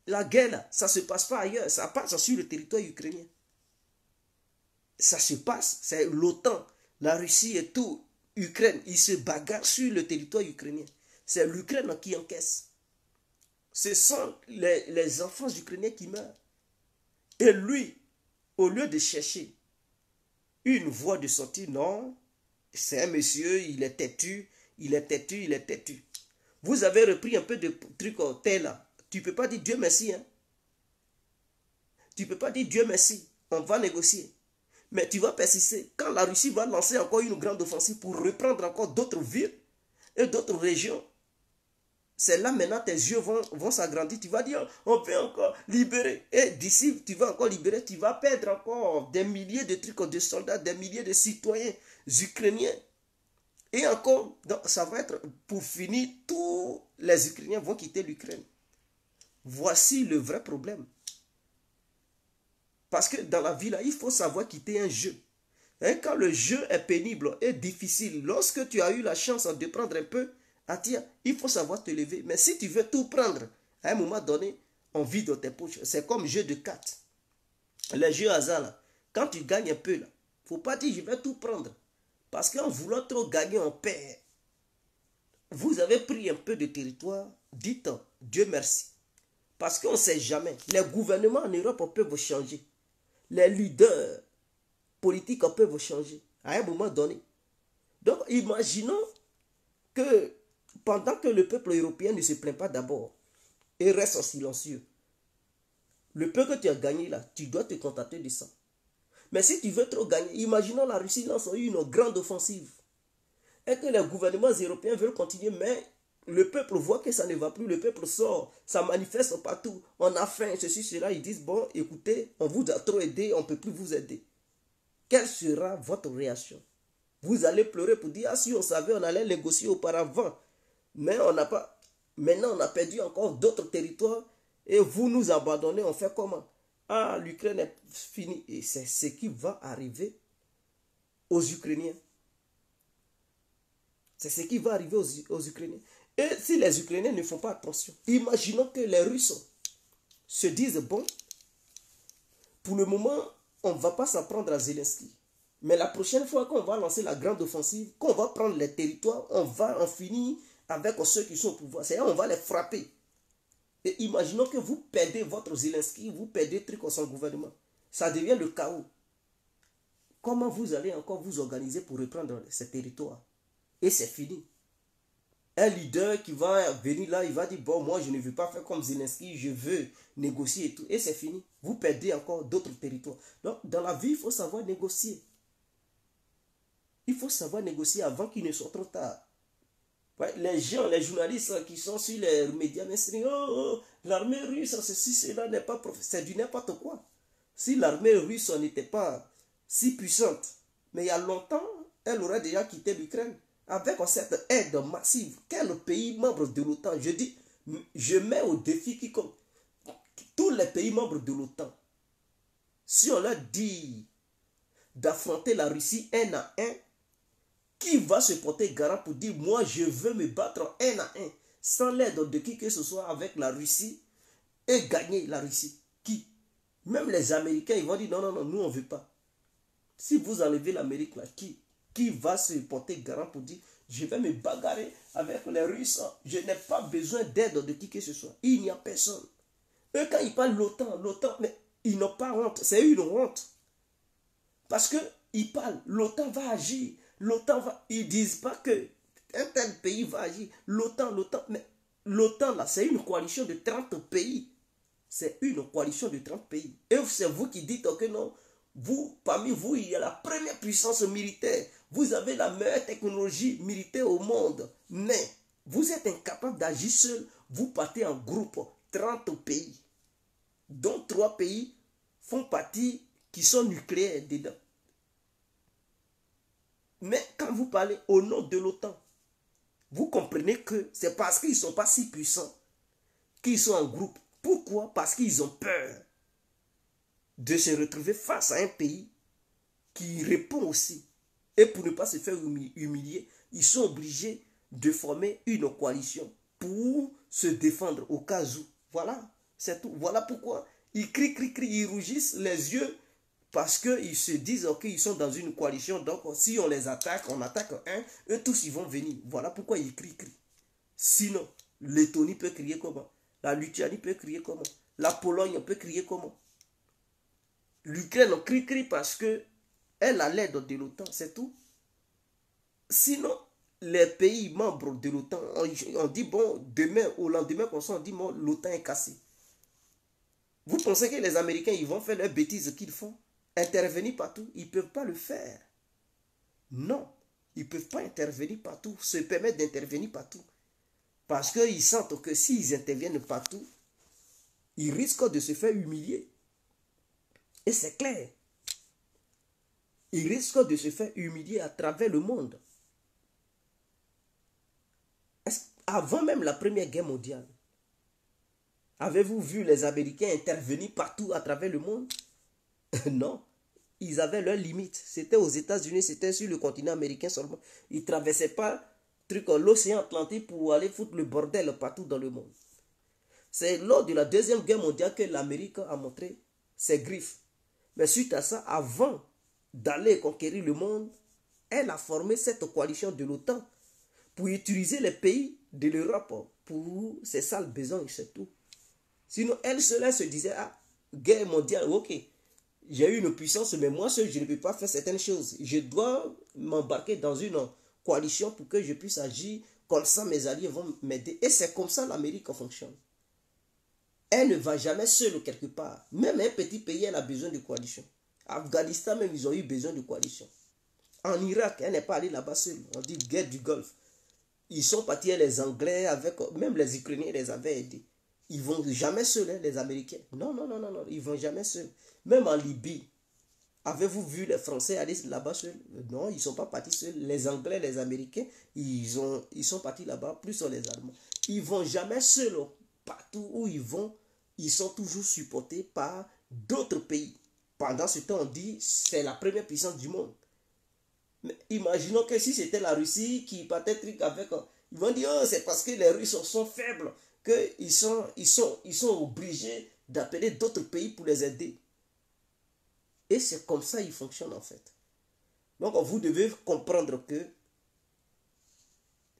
La guerre, là, ça ne se passe pas ailleurs, ça passe sur le territoire ukrainien. Ça se passe, c'est l'OTAN, la Russie et tout. Ukraine, ils se bagarrent sur le territoire ukrainien. C'est l'Ukraine qui encaisse. Ce sont les enfants ukrainiens qui meurent. Et lui, au lieu de chercher une voie de sortie, non, c'est un monsieur, il est têtu, il est têtu, il est têtu. Vous avez repris un peu de trucs tel là. Tu ne peux pas dire Dieu merci. Hein? Tu ne peux pas dire Dieu merci. On va négocier. Mais tu vas persister. Quand la Russie va lancer encore une grande offensive pour reprendre encore d'autres villes et d'autres régions, c'est là maintenant tes yeux vont s'agrandir. Tu vas dire, on peut encore libérer. Et d'ici, tu vas encore libérer. Tu vas perdre encore des milliers de trucs de soldats, des milliers de citoyens ukrainiens. Et encore, donc, ça va être, pour finir, tous les Ukrainiens vont quitter l'Ukraine. Voici le vrai problème. Parce que dans la vie, là, il faut savoir quitter un jeu. Et quand le jeu est pénible et difficile, lorsque tu as eu la chance de prendre un peu, tiens, il faut savoir te lever. Mais si tu veux tout prendre, à un moment donné, on vide dans tes poches. C'est comme jeu de cartes. Les jeux hasard, là, quand tu gagnes un peu, il ne faut pas dire je vais tout prendre. Parce qu'en voulant trop gagner, on perd. Vous avez pris un peu de territoire, dites Dieu merci. Parce qu'on ne sait jamais. Les gouvernements en Europe peuvent changer. Les leaders politiques peuvent changer à un moment donné. Donc, imaginons que pendant que le peuple européen ne se plaint pas d'abord et reste silencieux, le peu que tu as gagné là, tu dois te contenter de ça. Mais si tu veux trop gagner, imaginons la Russie lance une grande offensive et que les gouvernements européens veulent continuer, mais le peuple voit que ça ne va plus, le peuple sort, ça manifeste partout, on a faim, ceci, cela, ils disent, bon, écoutez, on vous a trop aidé, on ne peut plus vous aider. Quelle sera votre réaction? Vous allez pleurer pour dire, ah si on savait, on allait négocier auparavant, mais on n'a pas, maintenant on a perdu encore d'autres territoires, et vous nous abandonnez, on fait comment? Ah, l'Ukraine est finie, et c'est ce qui va arriver aux Ukrainiens. C'est ce qui va arriver aux Ukrainiens. Et si les Ukrainiens ne font pas attention, imaginons que les Russes se disent, bon, pour le moment, on ne va pas s'en prendre à Zelensky. Mais la prochaine fois qu'on va lancer la grande offensive, qu'on va prendre les territoires, on va en finir avec ceux qui sont au pouvoir. C'est-à-dire, on va les frapper. Et imaginons que vous perdez votre Zelensky, vous perdez truc à son gouvernement. Ça devient le chaos. Comment vous allez encore vous organiser pour reprendre ces territoires? Et c'est fini. Un leader qui va venir là, il va dire, bon, moi je ne veux pas faire comme Zelensky, je veux négocier et tout. Et c'est fini. Vous perdez encore d'autres territoires. Donc, dans la vie, il faut savoir négocier. Il faut savoir négocier avant qu'il ne soit trop tard. Ouais, les gens, les journalistes qui sont sur les médias, l'armée russe, ceci, cela n'est pas c'est du n'importe quoi. Si l'armée russe n'était pas si puissante, mais il y a longtemps, elle aurait déjà quitté l'Ukraine. Avec cette aide massive, quel pays membre de l'OTAN, je dis, je mets au défi quiconque, tous les pays membres de l'OTAN, si on leur dit d'affronter la Russie un à un, qui va se porter garant pour dire, moi je veux me battre un à un, sans l'aide de qui que ce soit avec la Russie, et gagner la Russie? Qui? Même les Américains, ils vont dire, non, non, non, nous on ne veut pas. Si vous enlevez l'Amérique là, qui va se porter garant pour dire, je vais me bagarrer avec les Russes, je n'ai pas besoin d'aide de qui que ce soit. Il n'y a personne. Eux, quand ils parlent l'OTAN, mais ils n'ont pas honte. C'est une honte. Parce qu'ils parlent, l'OTAN va agir. L'OTAN va... Ils ne disent pas que un tel pays va agir. L'OTAN, mais l'OTAN, là, c'est une coalition de 30 pays. c'est une coalition de 30 pays. Et c'est vous qui dites que non, vous, parmi vous, il y a la première puissance militaire. Vous avez la meilleure technologie militaire au monde. Mais vous êtes incapable d'agir seul. Vous partez en groupe, 30 pays, dont 3 pays font partie, qui sont nucléaires dedans. Mais quand vous parlez au nom de l'OTAN, vous comprenez que c'est parce qu'ils ne sont pas si puissants qu'ils sont en groupe. Pourquoi? Parce qu'ils ont peur de se retrouver face à un pays qui répond aussi. Et pour ne pas se faire humilier, ils sont obligés de former une coalition pour se défendre au cas où. Voilà, c'est tout. Voilà pourquoi ils crient, ils rougissent les yeux parce qu'ils se disent qu'ils sont dans une coalition. Donc si on les attaque, on attaque un, eux tous ils vont venir. Voilà pourquoi ils crient. Sinon, Lettonie peut crier comment? La Lituanie peut crier comment? La Pologne peut crier comment? L'Ukraine crie parce que elle a l'aide de l'OTAN, c'est tout. Sinon, les pays membres de l'OTAN, on dit bon, demain, au lendemain, on dit bon, l'OTAN est cassé. Vous pensez que les Américains, ils vont faire leurs bêtises qu'ils font? Intervenir partout? Ils ne peuvent pas le faire. Non, ils ne peuvent pas intervenir partout, se permettre d'intervenir partout. Parce qu'ils sentent que s'ils interviennent partout, ils risquent de se faire humilier. Et c'est clair. Ils risquent de se faire humilier à travers le monde. Avant même la Première Guerre mondiale, avez-vous vu les Américains intervenir partout à travers le monde? Non. Ils avaient leurs limites. C'était aux États-Unis, c'était sur le continent américain seulement. Ils ne traversaient pas l'océan Atlantique pour aller foutre le bordel partout dans le monde. C'est lors de la Deuxième Guerre mondiale que l'Amérique a montré ses griffes. Mais suite à ça, avant d'aller conquérir le monde, elle a formé cette coalition de l'OTAN pour utiliser les pays de l'Europe pour ses sales besoins et c'est tout. Sinon, elle seule se disait, ah, guerre mondiale, ok, j'ai eu une puissance, mais moi seul, je ne peux pas faire certaines choses. Je dois m'embarquer dans une coalition pour que je puisse agir, comme ça mes alliés vont m'aider. Et c'est comme ça l'Amérique fonctionne. Elle ne va jamais seule quelque part. Même un petit pays, elle a besoin de coalition. Afghanistan, même, ils ont eu besoin de coalition. En Irak, elle n'est pas allée là-bas seule. On dit guerre du Golfe. Ils sont partis, les Anglais, avec, même les Ukrainiens les avaient aidés. Ils ne vont jamais seuls, hein, les Américains. Non, non, non, non, non, ils ne vont jamais seuls. Même en Libye, avez-vous vu les Français aller là-bas seuls? Non, ils ne sont pas partis seuls. Les Anglais, les Américains, ils sont partis là-bas, plus sur les Allemands. Ils ne vont jamais seuls. Partout où ils vont, ils sont toujours supportés par d'autres pays. Pendant ce temps, on dit c'est la première puissance du monde. Mais imaginons que si c'était la Russie qui partait truc avec... Ils vont dire, oh, c'est parce que les Russes sont faibles qu'ils sont obligés d'appeler d'autres pays pour les aider. Et c'est comme ça qu'ils fonctionnent en fait. Donc vous devez comprendre que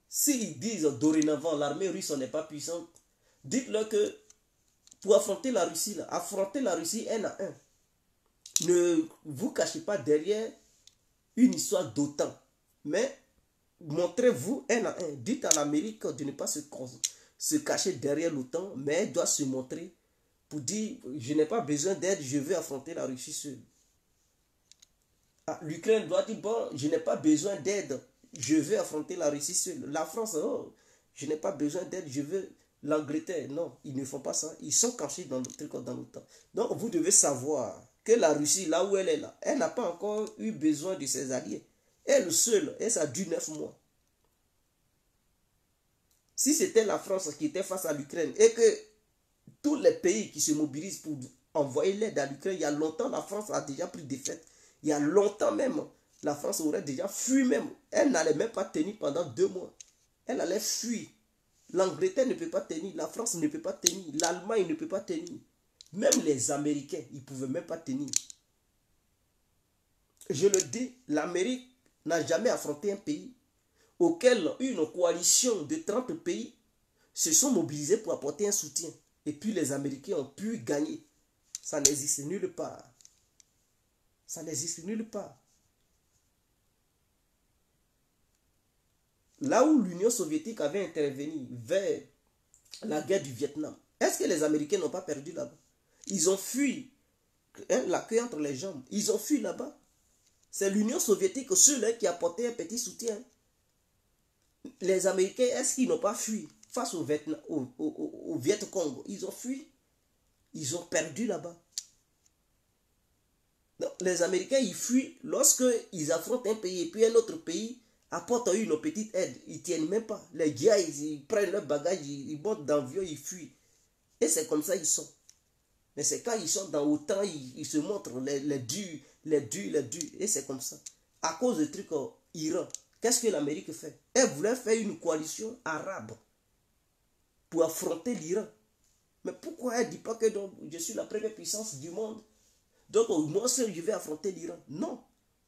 s'ils disent dorénavant l'armée russe n'est pas puissante, dites-leur que pour affronter la Russie, affronter la Russie un à un, ne vous cachez pas derrière une histoire d'OTAN, mais montrez-vous un à un. Dites à l'Amérique de ne pas se cacher derrière l'OTAN, mais elle doit se montrer pour dire je n'ai pas besoin d'aide, je vais affronter la Russie seule. Ah, l'Ukraine doit dire bon, je n'ai pas besoin d'aide, je vais affronter la Russie seule. La France, oh, je n'ai pas besoin d'aide, je veux l'Angleterre. Non, ils ne font pas ça. Ils sont cachés dans le truc dans l'OTAN. Donc vous devez savoir que la Russie, là où elle est là, elle n'a pas encore eu besoin de ses alliés. Elle seule, et ça dure 9 mois. Si c'était la France qui était face à l'Ukraine et que tous les pays qui se mobilisent pour envoyer l'aide à l'Ukraine, il y a longtemps, la France a déjà pris défaite. Il y a longtemps même, la France aurait déjà fui même. Elle n'allait même pas tenir pendant 2 mois. Elle allait fuir. L'Angleterre ne peut pas tenir, la France ne peut pas tenir, l'Allemagne ne peut pas tenir. Même les Américains, ils ne pouvaient même pas tenir. Je le dis, l'Amérique n'a jamais affronté un pays auquel une coalition de 30 pays se sont mobilisés pour apporter un soutien. Et puis les Américains ont pu gagner. Ça n'existe nulle part. Ça n'existe nulle part. Là où l'Union soviétique avait intervenu vers la guerre du Vietnam, est-ce que les Américains n'ont pas perdu là-bas? Ils ont fui, hein, la queue entre les jambes. Ils ont fui là-bas. C'est l'Union soviétique, ceux-là qui apportaient un petit soutien. Les Américains, est-ce qu'ils n'ont pas fui face au Viet Cong? Ils ont fui. Ils ont perdu là-bas. Les Américains, ils fuient lorsqu'ils affrontent un pays et puis un autre pays apporte une petite aide. Ils ne tiennent même pas. Les gars, ils prennent leur bagage, ils montent dans l'avion, ils fuient. Et c'est comme ça ils sont. Mais c'est quand ils sont dans autant, ils se montrent les durs. Et c'est comme ça. À cause du truc Iran, qu'est-ce que l'Amérique fait? Elle voulait faire une coalition arabe pour affronter l'Iran. Mais pourquoi elle ne dit pas que donc, je suis la première puissance du monde? Donc moi seul je vais affronter l'Iran. Non.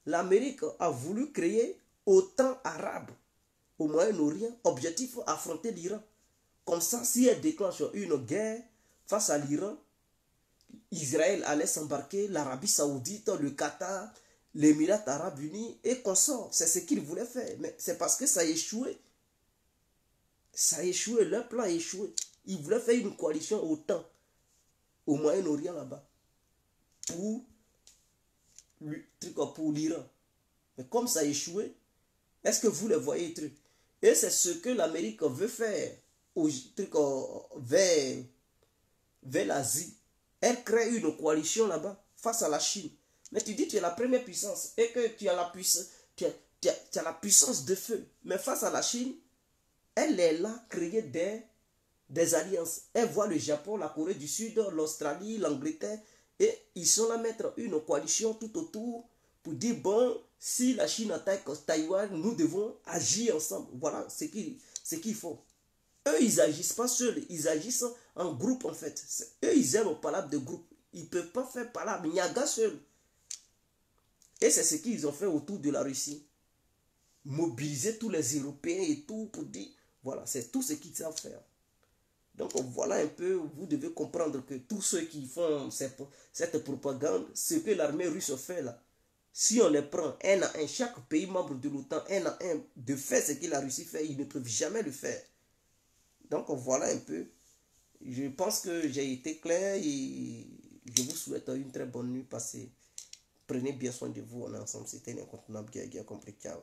L'Amérique a voulu créer OTAN arabe au Moyen-Orient. Objectif affronter l'Iran. Comme ça, si elle déclenche une guerre face à l'Iran, Israël allait s'embarquer, l'Arabie Saoudite, le Qatar, les Émirats Arabes Unis et consorts. C'est ce qu'ils voulaient faire. Mais c'est parce que ça a échoué. Ça a échoué, leur plan a échoué. Ils voulaient faire une coalition OTAN au Moyen-Orient là-bas. Pour l'Iran. Mais comme ça a échoué, est-ce que vous le voyez truc? Et c'est ce que l'Amérique veut faire vers l'Asie. Elle crée une coalition là-bas face à la Chine. Mais tu dis tu es la première puissance et que tu as la puissance de feu. Mais face à la Chine, elle est là créer des alliances. Elle voit le Japon, la Corée du Sud, l'Australie, l'Angleterre. Et ils sont là mettre une coalition tout autour pour dire, bon, si la Chine attaque Taïwan, nous devons agir ensemble. Voilà ce qu'ils font. Eux, ils n'agissent pas seuls, ils agissent en groupe en fait. Eux, ils aiment palabre de groupe. Ils ne peuvent pas faire palabre, Niaga seul. Et c'est ce qu'ils ont fait autour de la Russie. Mobiliser tous les Européens et tout pour dire, voilà, c'est tout ce qu'ils savent faire. Donc voilà un peu, vous devez comprendre que tous ceux qui font cette propagande, ce que l'armée russe fait là, si on les prend un à un, chaque pays membre de l'OTAN, un à un, de faire ce que la Russie fait, ils ne peuvent jamais le faire. Donc voilà un peu. Je pense que j'ai été clair et je vous souhaite une très bonne nuit passée. Prenez bien soin de vous, on est ensemble. C'était l'incontournable qui a compris. Ciao.